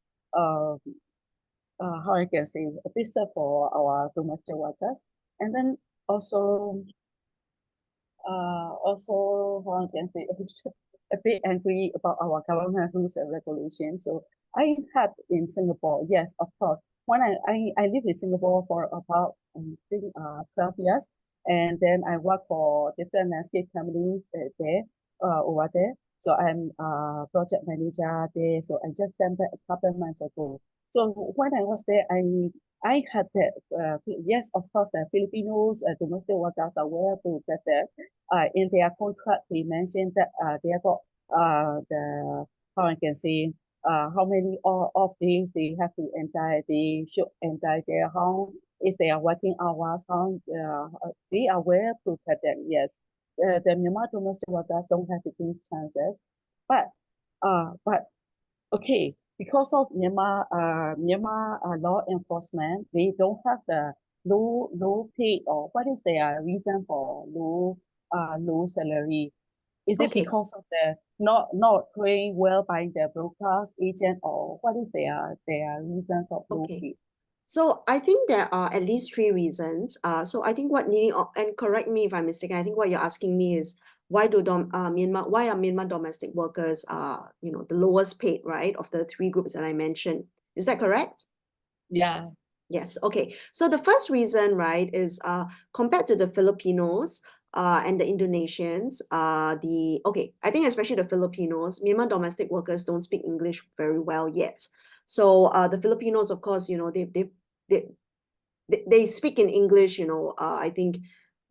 how I can say a bit for our domestic workers, and then also how I can say a bit angry about our government rules and regulations. So I had in Singapore, yes, of course. When I lived in Singapore for about I think 12 years, and then I worked for different landscape companies there over there. So I'm project manager there. So I just done that a couple of months ago. So when I was there, I had that yes, of course, the Filipinos domestic workers are aware to get that in their contract they mentioned that they have got the how I can say how many off days they have to enter, they should enter there, how is their working hours, how they are aware to protect them. Yes, the Myanmar domestic workers don't have these chances, but okay, because of Myanmar law enforcement, they don't have the low pay, or what is their reason for low salary? Is it Okay. because of the not trained well by the broadcast agent, or what is their reasons of low Okay. pay? So I think there are at least three reasons. So I think what Nini, and correct me if I'm mistaken, I think what you're asking me is why are Myanmar domestic workers the lowest paid, right, of the three groups that I mentioned. Is that correct? Yeah. Yes, okay. So the first reason, right, is compared to the Filipinos and the Indonesians, I think especially the Filipinos, Myanmar domestic workers don't speak English very well yet. So the Filipinos, of course, they speak in English, I think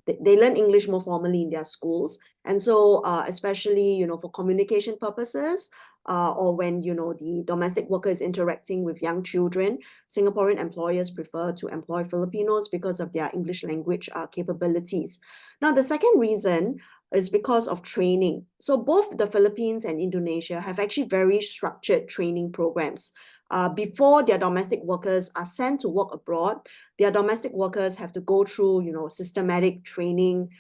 they learn English more formally in their schools. And so especially, for communication purposes, or when, the domestic worker is interacting with young children, Singaporean employers prefer to employ Filipinos because of their English language capabilities. Now, the second reason is because of training. So both the Philippines and Indonesia have actually very structured training programs. Before their domestic workers are sent to work abroad, their domestic workers have to go through, systematic training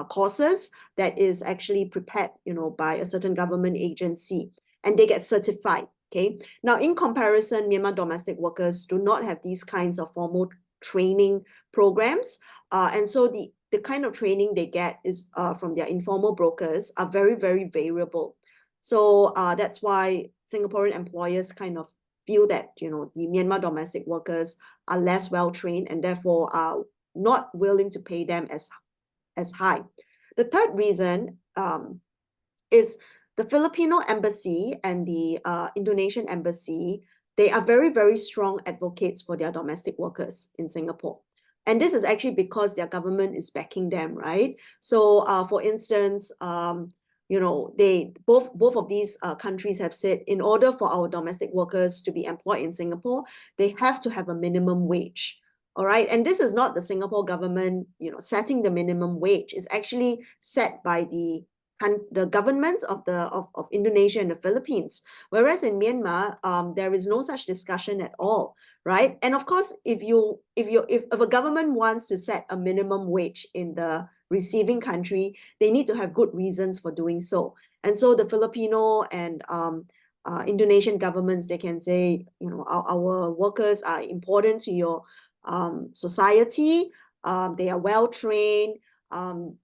courses that is actually prepared, by a certain government agency, and they get certified. Okay. Now, in comparison, Myanmar domestic workers do not have these kinds of formal training programs, and so the kind of training they get is from their informal brokers are very, very variable. So that's why Singaporean employers kind of feel that, the Myanmar domestic workers are less well trained and therefore are not willing to pay them as high. The third reason is the Filipino embassy and the Indonesian embassy. They are very, very strong advocates for their domestic workers in Singapore. And this is actually because their government is backing them, right? So for instance, both of these countries have said in order for our domestic workers to be employed in Singapore, they have to have a minimum wage. All right. And this is not the Singapore government, setting the minimum wage. It's actually set by the governments of Indonesia and the Philippines. Whereas in Myanmar, there is no such discussion at all. Right. And of course, if a government wants to set a minimum wage in the receiving country, they need to have good reasons for doing so. And so the Filipino and Indonesian governments, they can say, our workers are important to your society. They are well trained, and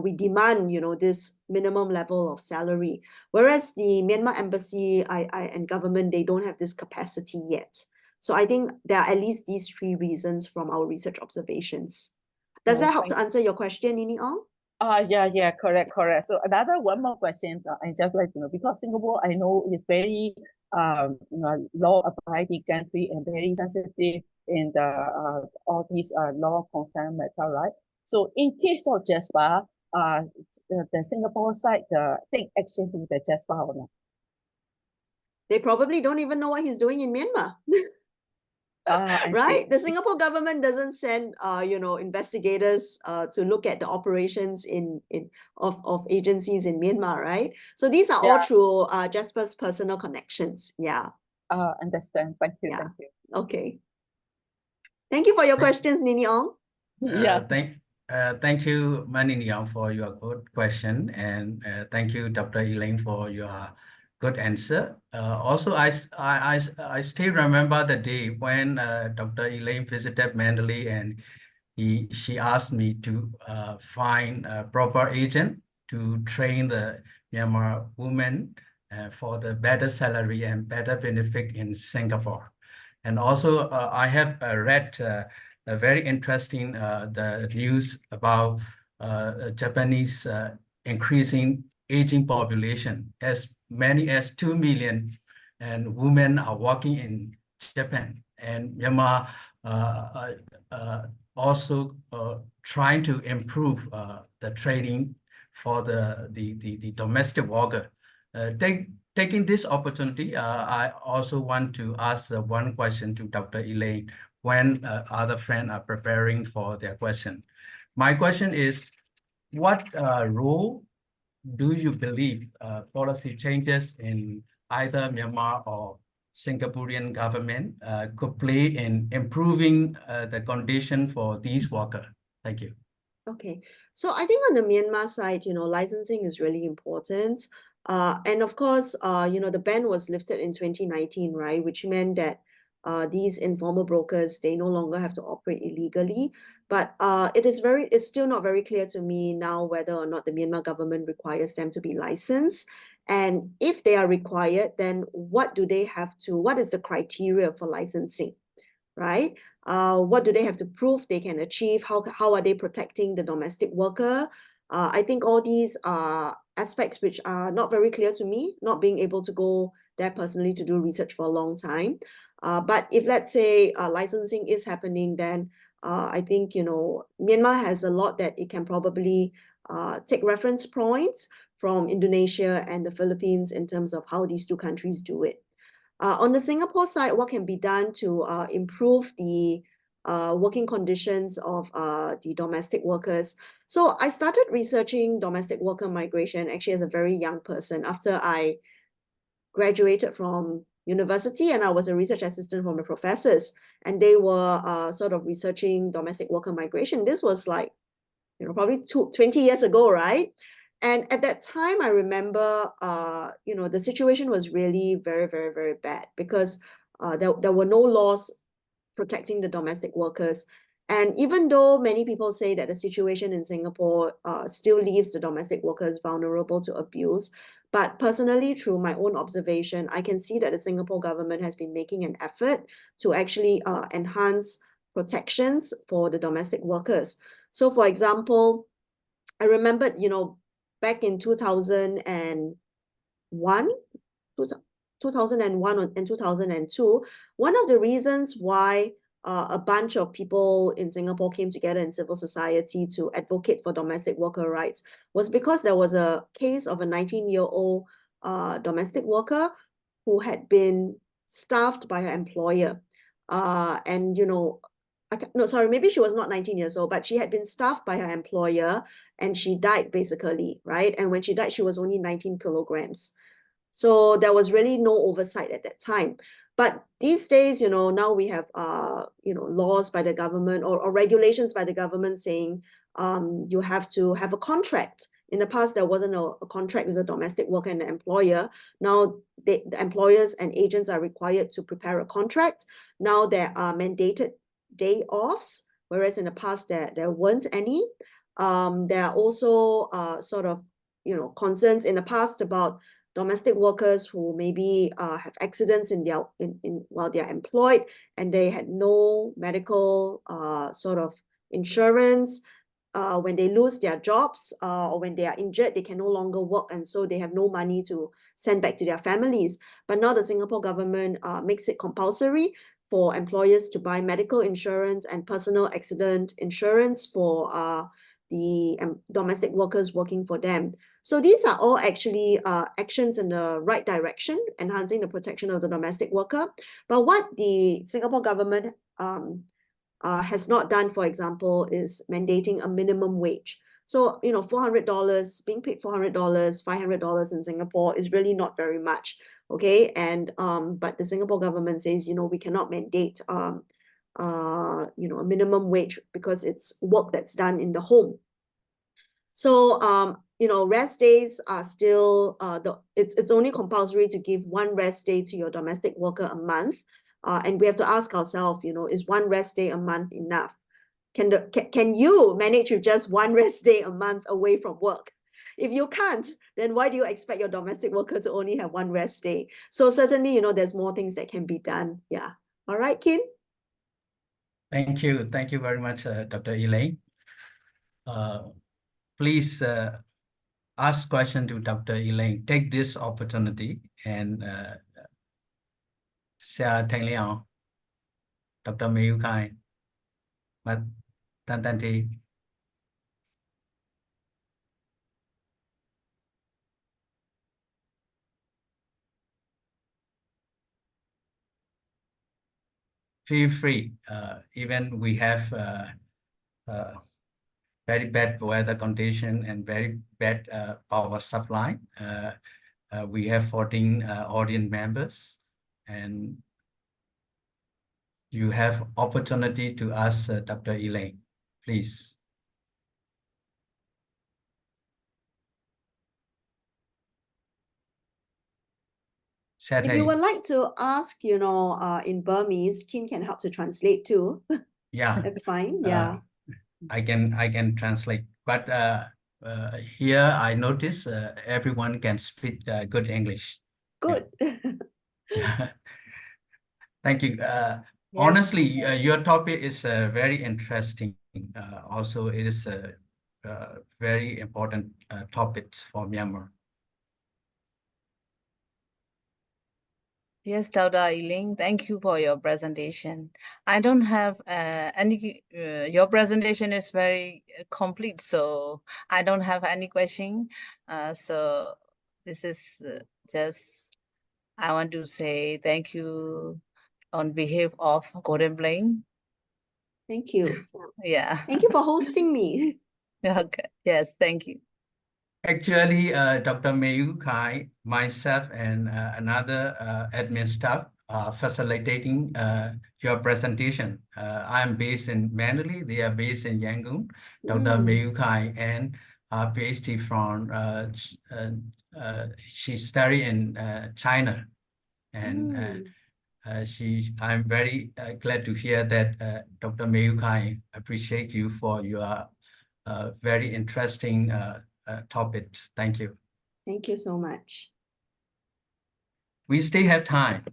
we demand this minimum level of salary. Whereas the Myanmar embassy and government, they don't have this capacity yet. So I think there are at least these three reasons from our research observations. Does that help to answer your question, Nini Ong? Yeah, correct. So one more question. I just like to know, because Singapore, I know, is very law-abiding country and very sensitive in the all these law concern matter, right? So in case of JASPA, the Singapore side take action to the JASPA or not? They probably don't even know what he's doing in Myanmar. Right? The Singapore government doesn't send investigators to look at the operations of agencies in Myanmar, right? So these are all through Jasper's personal connections. Yeah. Understand. Thank you. Yeah. Thank you. Okay. Thank you for your questions, Nini Ong. Thank you, Nini Ong, for your good question, and thank you, Dr. Elaine, for your good answer. Also, I still remember the day when Dr. Elaine visited Mandalay, and she asked me to find a proper agent to train the Myanmar women for the better salary and better benefit in Singapore. And also, I have read a very interesting the news about Japanese increasing aging population. As many as 2 million and women are working in Japan, and Myanmar also trying to improve the training for the domestic worker. Taking this opportunity, I also want to ask one question to Dr. Elaine when other friends are preparing for their question. My question is, what role do you believe policy changes in either Myanmar or Singaporean government could play in improving the condition for these workers? Thank you. Okay, so I think on the Myanmar side, licensing is really important. And of course, the ban was lifted in 2019, right? Which meant that these informal brokers, they no longer have to operate illegally. But it's still not very clear to me now whether or not the Myanmar government requires them to be licensed. And if they are required, then what is the criteria for licensing, right? What do they have to prove they can achieve? How are they protecting the domestic worker? I think all these are aspects which are not very clear to me, not being able to go there personally to do research for a long time. But if, let's say, licensing is happening, then I think, Myanmar has a lot that it can probably take reference points from Indonesia and the Philippines in terms of how these two countries do it. On the Singapore side, what can be done to improve the working conditions of the domestic workers? So I started researching domestic worker migration actually as a very young person after I graduated from university, and I was a research assistant for my professors, and they were sort of researching domestic worker migration. This was like, probably 20 years ago, right? And at that time, I remember, the situation was really very, very, very bad because there were no laws protecting the domestic workers. And even though many people say that the situation in Singapore still leaves the domestic workers vulnerable to abuse, but personally, through my own observation, I can see that the Singapore government has been making an effort to actually enhance protections for the domestic workers. So, for example, I remembered, back in 2001 and 2002, one of the reasons why a bunch of people in Singapore came together in civil society to advocate for domestic worker rights was because there was a case of a 19-year-old domestic worker who had been starved by her employer. Maybe she was not 19 years old, but she had been starved by her employer and she died basically, right? And when she died, she was only 19 kilograms. So there was really no oversight at that time. But these days, now we have, laws by the government or regulations by the government saying you have to have a contract. In the past, there wasn't a contract with the domestic worker and the employer. Now, the employers and agents are required to prepare a contract. Now there are mandated day offs, whereas in the past there weren't any. There are also concerns in the past about domestic workers who maybe have accidents while they are employed and they had no medical insurance. When they lose their jobs or when they are injured, they can no longer work, and so they have no money to send back to their families. But now the Singapore government makes it compulsory for employers to buy medical insurance and personal accident insurance for the domestic workers working for them. So these are all actually actions in the right direction, enhancing the protection of the domestic worker. But what the Singapore government has not done, for example, is mandating a minimum wage. So, $400, being paid $400, $500 in Singapore is really not very much, okay? And but the Singapore government says, we cannot mandate a minimum wage because it's work that's done in the home. So, rest days are still, it's only compulsory to give one rest day to your domestic worker a month. And we have to ask ourselves, is one rest day a month enough? Can you manage with just one rest day a month away from work? if you can't, then why do you expect your domestic worker to only have one rest day? So certainly, there's more things that can be done. Yeah. All right, Kin? Thank you. Thank you very much, Dr. Elaine. Please ask question to Dr. Elaine. Take this opportunity and share Thanh Liao, Dr. Miu Khai, but Tan Tan Thi. Feel free. Even we have very bad weather condition and very bad power supply. We have 14 audience members, and you have opportunity to ask Dr. Elaine, please. If you would like to ask, in Burmese, Kin can help to translate too. Yeah, That's fine. Yeah. I can translate, but here I notice everyone can speak good English. Good. Yeah. Thank you. Yes. Honestly, your topic is very interesting. Also, it is a very important topic for Myanmar. Yes, Dr. Elaine, thank you for your presentation. I don't have any, your presentation is very complete, so I don't have any question. So this is just, I want to say thank you on behalf of Golden Plain. Thank you. Yeah. Thank you for hosting me. Okay. Yes, thank you. Actually, Dr. Mayu Khai, myself, and another admin staff are facilitating your presentation. I'm based in Manila. They are based in Yangon. Dr. Mayu Khai and PhD from she studied in China, and I'm very glad to hear that Dr. Mayu Khai appreciate you for your very interesting topics. Thank you. Thank you so much. We still have time.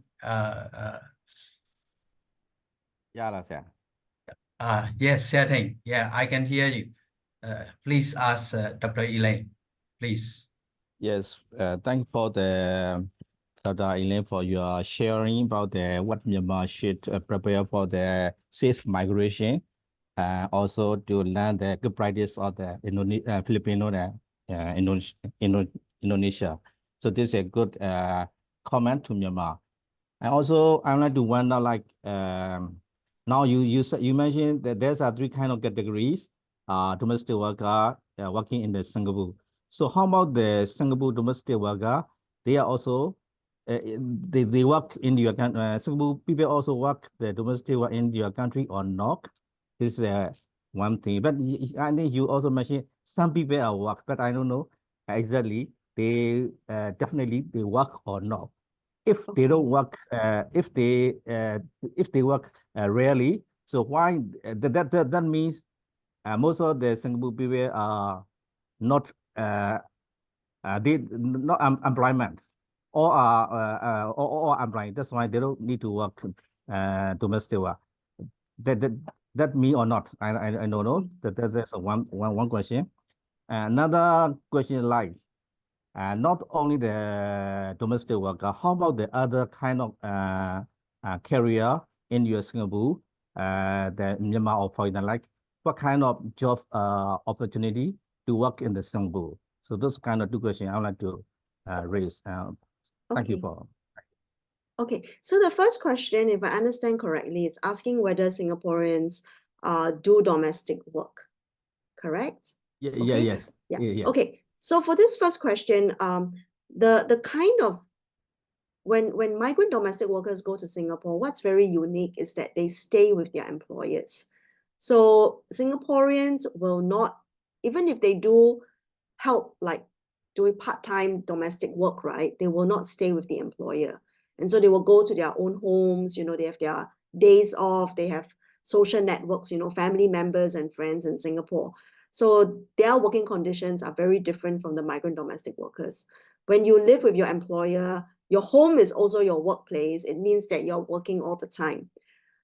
Yes, Xiating. Yeah, I can hear you. Please ask Dr. Elaine, please. Yes, thank you for the Dr. Elaine for your sharing about what Myanmar should prepare for the safe migration. Also to learn the good practice of the Filipino Indonesia. So this is a good comment to Myanmar. And also I like to wonder, like now you mentioned that there's three kind of categories: domestic worker working in the Singapore. So how about the Singapore domestic worker? They are also they work in your country. Singapore people also work the domestic work in your country or not? This is one thing. But I think you also mentioned some people are work, but I don't know exactly they definitely they work or not. If they don't work, if they work rarely, so why that means most of the Singapore people are not they not employment or or employed. That's why they don't need to work domestic work. That me or not? I don't know. That's one question. Another question, like not only the domestic worker, how about the other kind of career in your Singapore, the Myanmar or foreign, like what kind of job opportunity to work in the Singapore? So those kind of two questions I would like to raise. Thank you for. Okay, so the first question, if I understand correctly, it's asking whether Singaporeans do domestic work, correct? Yeah, Okay. yes. Yeah. Yeah. Okay, so for this first question, the kind of when migrant domestic workers go to Singapore, what's very unique is that they stay with their employers. So Singaporeans will not, even if they do help, like doing part-time domestic work, right? They will not stay with the employer. And so they will go to their own homes, they have their days off, they have social networks, family members and friends in Singapore. So their working conditions are very different from the migrant domestic workers. When you live with your employer, your home is also your workplace. It means that you're working all the time.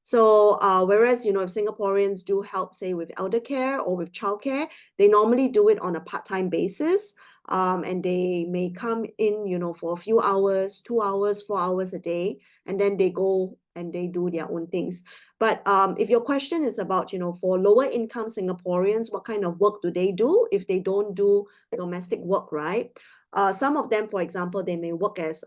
So whereas, if Singaporeans do help, say, with elder care or with childcare, they normally do it on a part-time basis. And they may come in, for a few hours, 2 hours, 4 hours a day, and then they go and they do their own things. But if your question is about, for lower income Singaporeans, what kind of work do they do if they don't do domestic work, right? Some of them, for example, they may work as,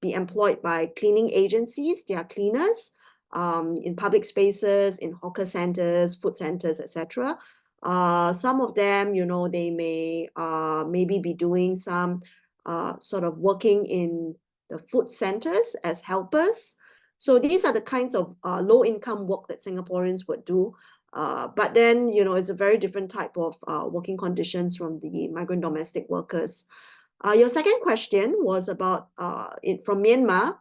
be employed by cleaning agencies. They are cleaners in public spaces, in hawker centers, food centers, etc. Some of them, they may maybe be doing some sort of working in the food centers as helpers. So these are the kinds of low-income work that Singaporeans would do. But then, it's a very different type of working conditions from the migrant domestic workers. Your second question was about from Myanmar.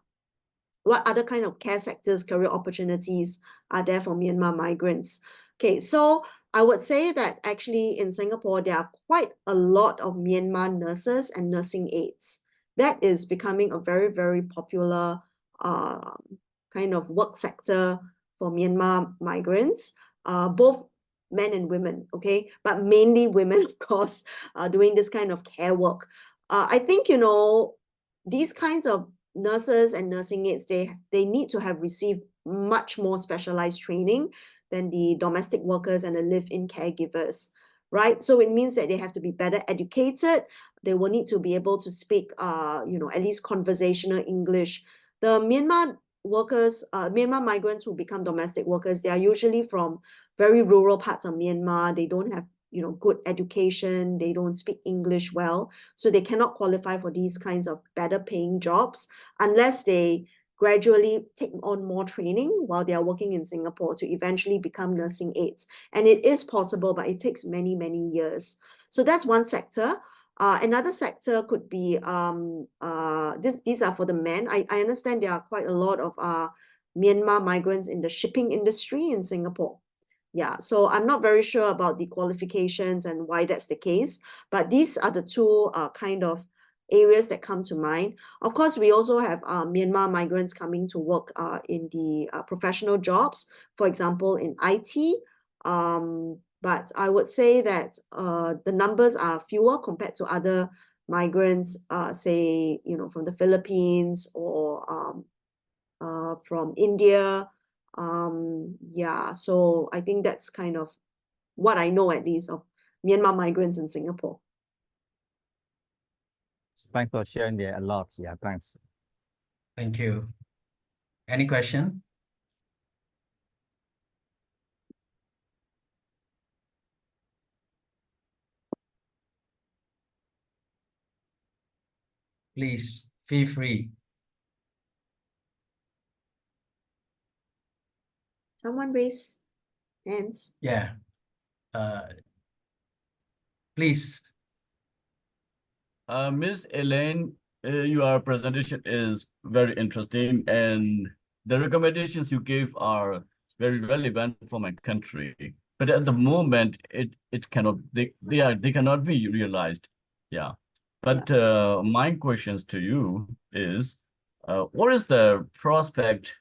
What other kind of care sectors, career opportunities are there for Myanmar migrants? Okay, so I would say that actually in Singapore, there are quite a lot of Myanmar nurses and nursing aides. That is becoming a very, very popular kind of work sector for Myanmar migrants, both men and women, okay? But mainly women, of course, doing this kind of care work. I think, these kinds of nurses and nursing aides, they need to have received much more specialized training than the domestic workers and the live-in caregivers, right? So it means that they have to be better educated. They will need to be able to speak, at least conversational English. The Myanmar workers, Myanmar migrants who become domestic workers, they are usually from very rural parts of Myanmar. They don't have good education, they don't speak English well, so they cannot qualify for these kinds of better paying jobs unless they gradually take on more training while they are working in Singapore to eventually become nursing aides. And it is possible, but it takes many, many years. So that's one sector. Another sector could be, these are for the men. I understand there are quite a lot of Myanmar migrants in the shipping industry in Singapore. Yeah, so I'm not very sure about the qualifications and why that's the case, but these are the two kind of areas that come to mind. Of course, we also have Myanmar migrants coming to work in the professional jobs, for example, in IT. But I would say that the numbers are fewer compared to other migrants, say, from the Philippines or from India. Yeah, so I think that's kind of what I know, at least, of Myanmar migrants in Singapore. Thanks for sharing there a lot. Yeah, thanks. Thank you. Any question? Please feel free. Someone raise hands. Yeah. Please. Ms. Elaine, your presentation is very interesting, and the recommendations you gave are very relevant for my country. But at the moment, it cannot they cannot be realized. Yeah. But my questions to you is, what is the prospect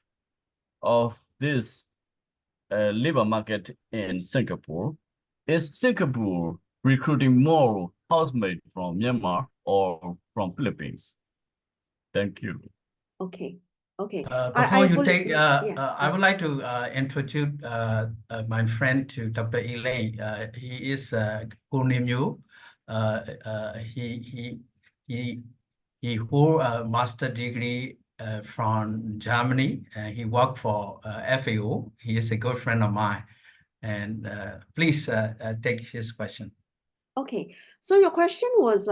of this labor market in Singapore? Is Singapore recruiting more housemaid from Myanmar or from Philippines? Thank you. Okay. Okay. Before you take, yes. I would like to introduce my friend to Dr. Elaine. He is Kunim Yu. He hold a master degree from Germany, and he worked for FAO. He is a good friend of mine. And please take his question. Okay. So your question was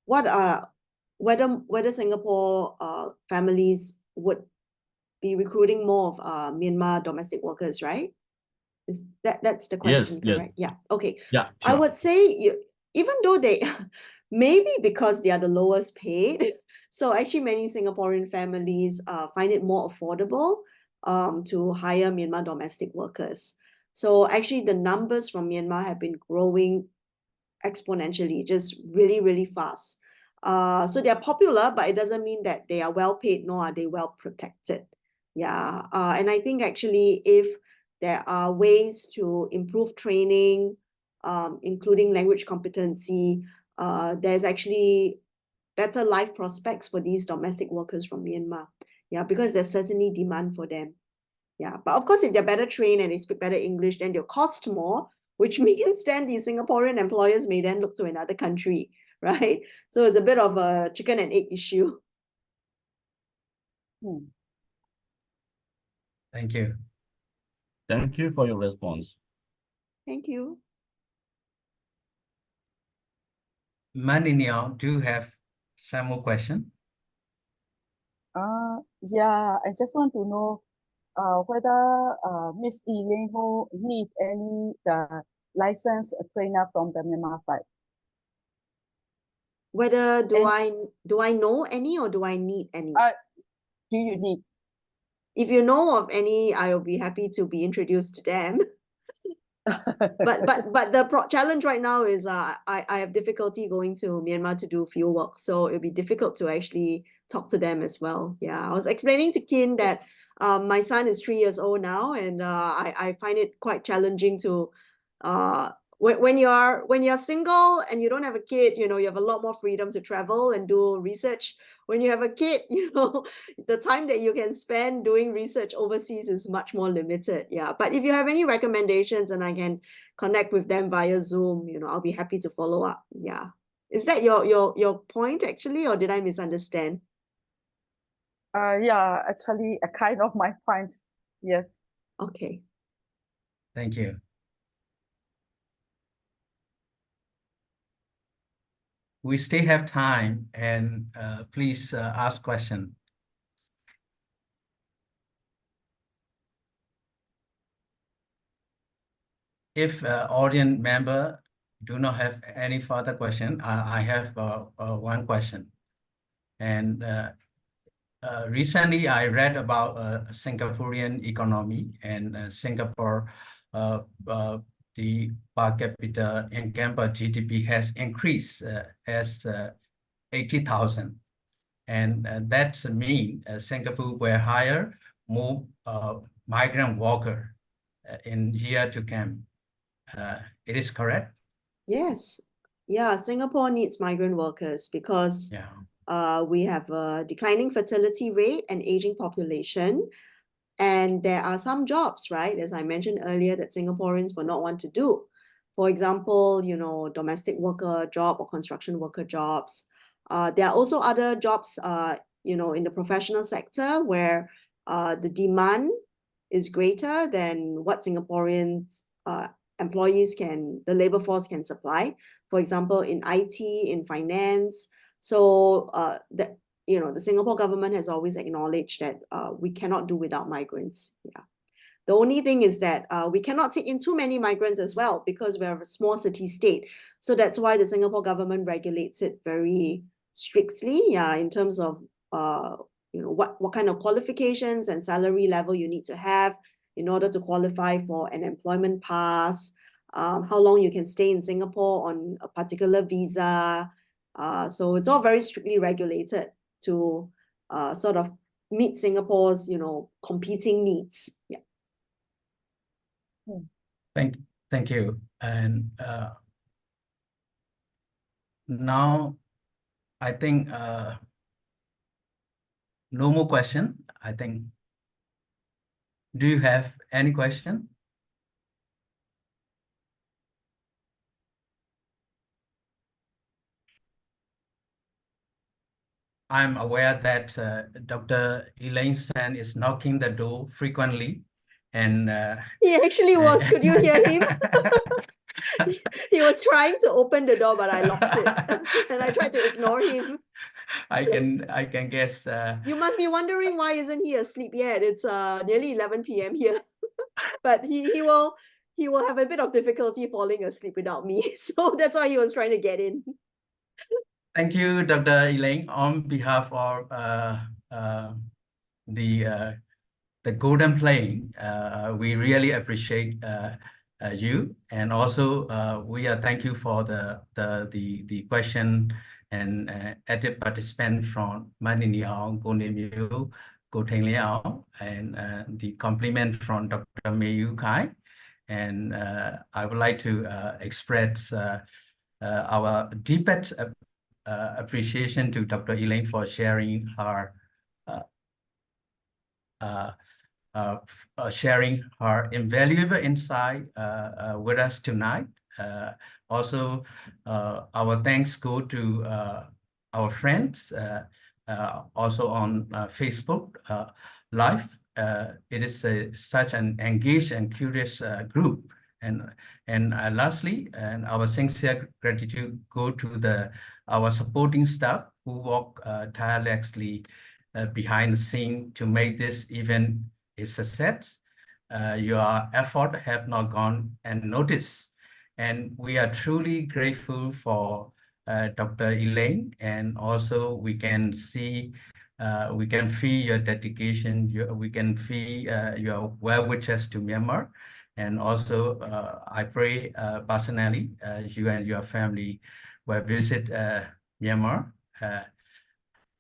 whether Singapore families would be recruiting more of Myanmar domestic workers, right? Is that's the question, Yes, correct? Yeah. Okay. yeah, I sure. would say even though they maybe because they are the lowest paid, so actually many Singaporean families find it more affordable to hire Myanmar domestic workers. So actually the numbers from Myanmar have been growing exponentially, just really, really fast. So they're popular, but it doesn't mean that they are well paid, nor are they well protected. Yeah. And I think actually if there are ways to improve training, including language competency, there's actually better life prospects for these domestic workers from Myanmar. Yeah, because there's certainly demand for them. Yeah, but of course, if they're better trained and they speak better English, then they'll cost more, which means then the Singaporean employers may then look to another country, right? So it's a bit of a chicken and egg issue. Thank you. Thank you for your response. Thank you. Maniniao, do you have some more question? Yeah, I just want to know whether Miss Elaine Ho needs any licensed trainer from the Myanmar side. Whether do And- I know any or do I need any? Do you need? If you know of any, I will be happy to be introduced to them. But the challenge right now is I have difficulty going to Myanmar to do field work, so it'll be difficult to actually talk to them as well. Yeah, I was explaining to Kin that my son is 3 years old now, and I find it quite challenging to when you're single and you don't have a kid, you know, you have a lot more freedom to travel and do research. When you have a kid, you know, the time that you can spend doing research overseas is much more limited. Yeah, but if you have any recommendations and I can connect with them via Zoom, you know, I'll be happy to follow up. Yeah. Is that your point actually, or did I misunderstand? Yeah, actually, a kind of my point. Yes. Okay. Thank you. We still have time, and please ask question. If audience member do not have any further question, I have one question. And recently I read about Singaporean economy, and Singapore, the per capita income per GDP has increased as 80,000. And that means Singapore will hire more migrant worker in year to come. It is correct? Yes. Yeah, Singapore needs migrant workers because we have a declining fertility rate and aging population. And there are some jobs, right, as I mentioned earlier, that Singaporeans will not want to do. For example, you know, domestic worker job or construction worker jobs. There are also other jobs, you know, in the professional sector where the demand is greater than what Singaporeans employees the labor force can supply. For example, in IT, in finance. So that, you know, the Singapore government has always acknowledged that we cannot do without migrants. Yeah. The only thing is that we cannot take in too many migrants as well because we're a small city state. So that's why the Singapore government regulates it very strictly, yeah, in terms of you know, what kind of qualifications and salary level you need to have in order to qualify for an employment pass, how long you can stay in Singapore on a particular visa. So it's all very strictly regulated to sort of meet Singapore's, you know, competing needs. Yeah. Thank you. And now I think no more question. I think. Do you have any question? I'm aware that Dr. Elaine San is knocking the door frequently, and he actually was. Could you hear him? He was trying to open the door, but I locked it, and I tried to ignore him. I can guess. You must be wondering why isn't he asleep yet? It's nearly 11 p.m. here, but he will have a bit of difficulty falling asleep without me, so that's why he was trying to get in. Thank you, Dr. Elaine. On behalf of the the golden playing. We really appreciate you, and also we thank you for the question and active participant from Mani Niao, Go Ne Miu, Go Teng Liao, and the compliment from Dr. Mayu Kai. And I would like to express our deepest appreciation to Dr. Elaine for sharing her invaluable insight with us tonight. Also, our thanks go to our friends also on Facebook Live. It is such an engaged and curious group. And lastly, and our sincere gratitude go to our supporting staff who work tirelessly behind the scene to make this event a success. Your effort have not gone unnoticed, and we are truly grateful for Dr. Elaine, and also we can see, we can feel your dedication, we can feel your well wishes to Myanmar. And also, I pray personally, you and your family will visit Myanmar.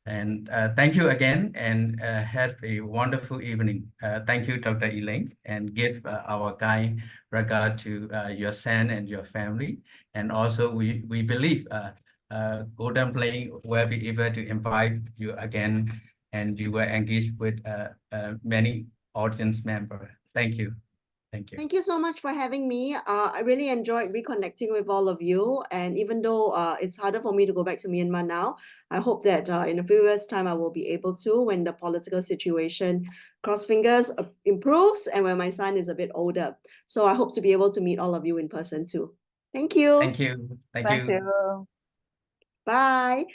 And thank you again, and have a wonderful evening. Thank you, Dr. Elaine, and give our kind regard to your son and your family. And also, we believe Golden Playing will be able to invite you again, and you will engage with many audience members. Thank you. Thank you. Thank you so much for having me. I really enjoyed reconnecting with all of you. And even though it's harder for me to go back to Myanmar now, I hope that in a few years' time, I will be able to when the political situation, cross fingers, improves and when my son is a bit older. So I hope to be able to meet all of you in person too. Thank you. Thank you. Thank Thank you. you. Bye.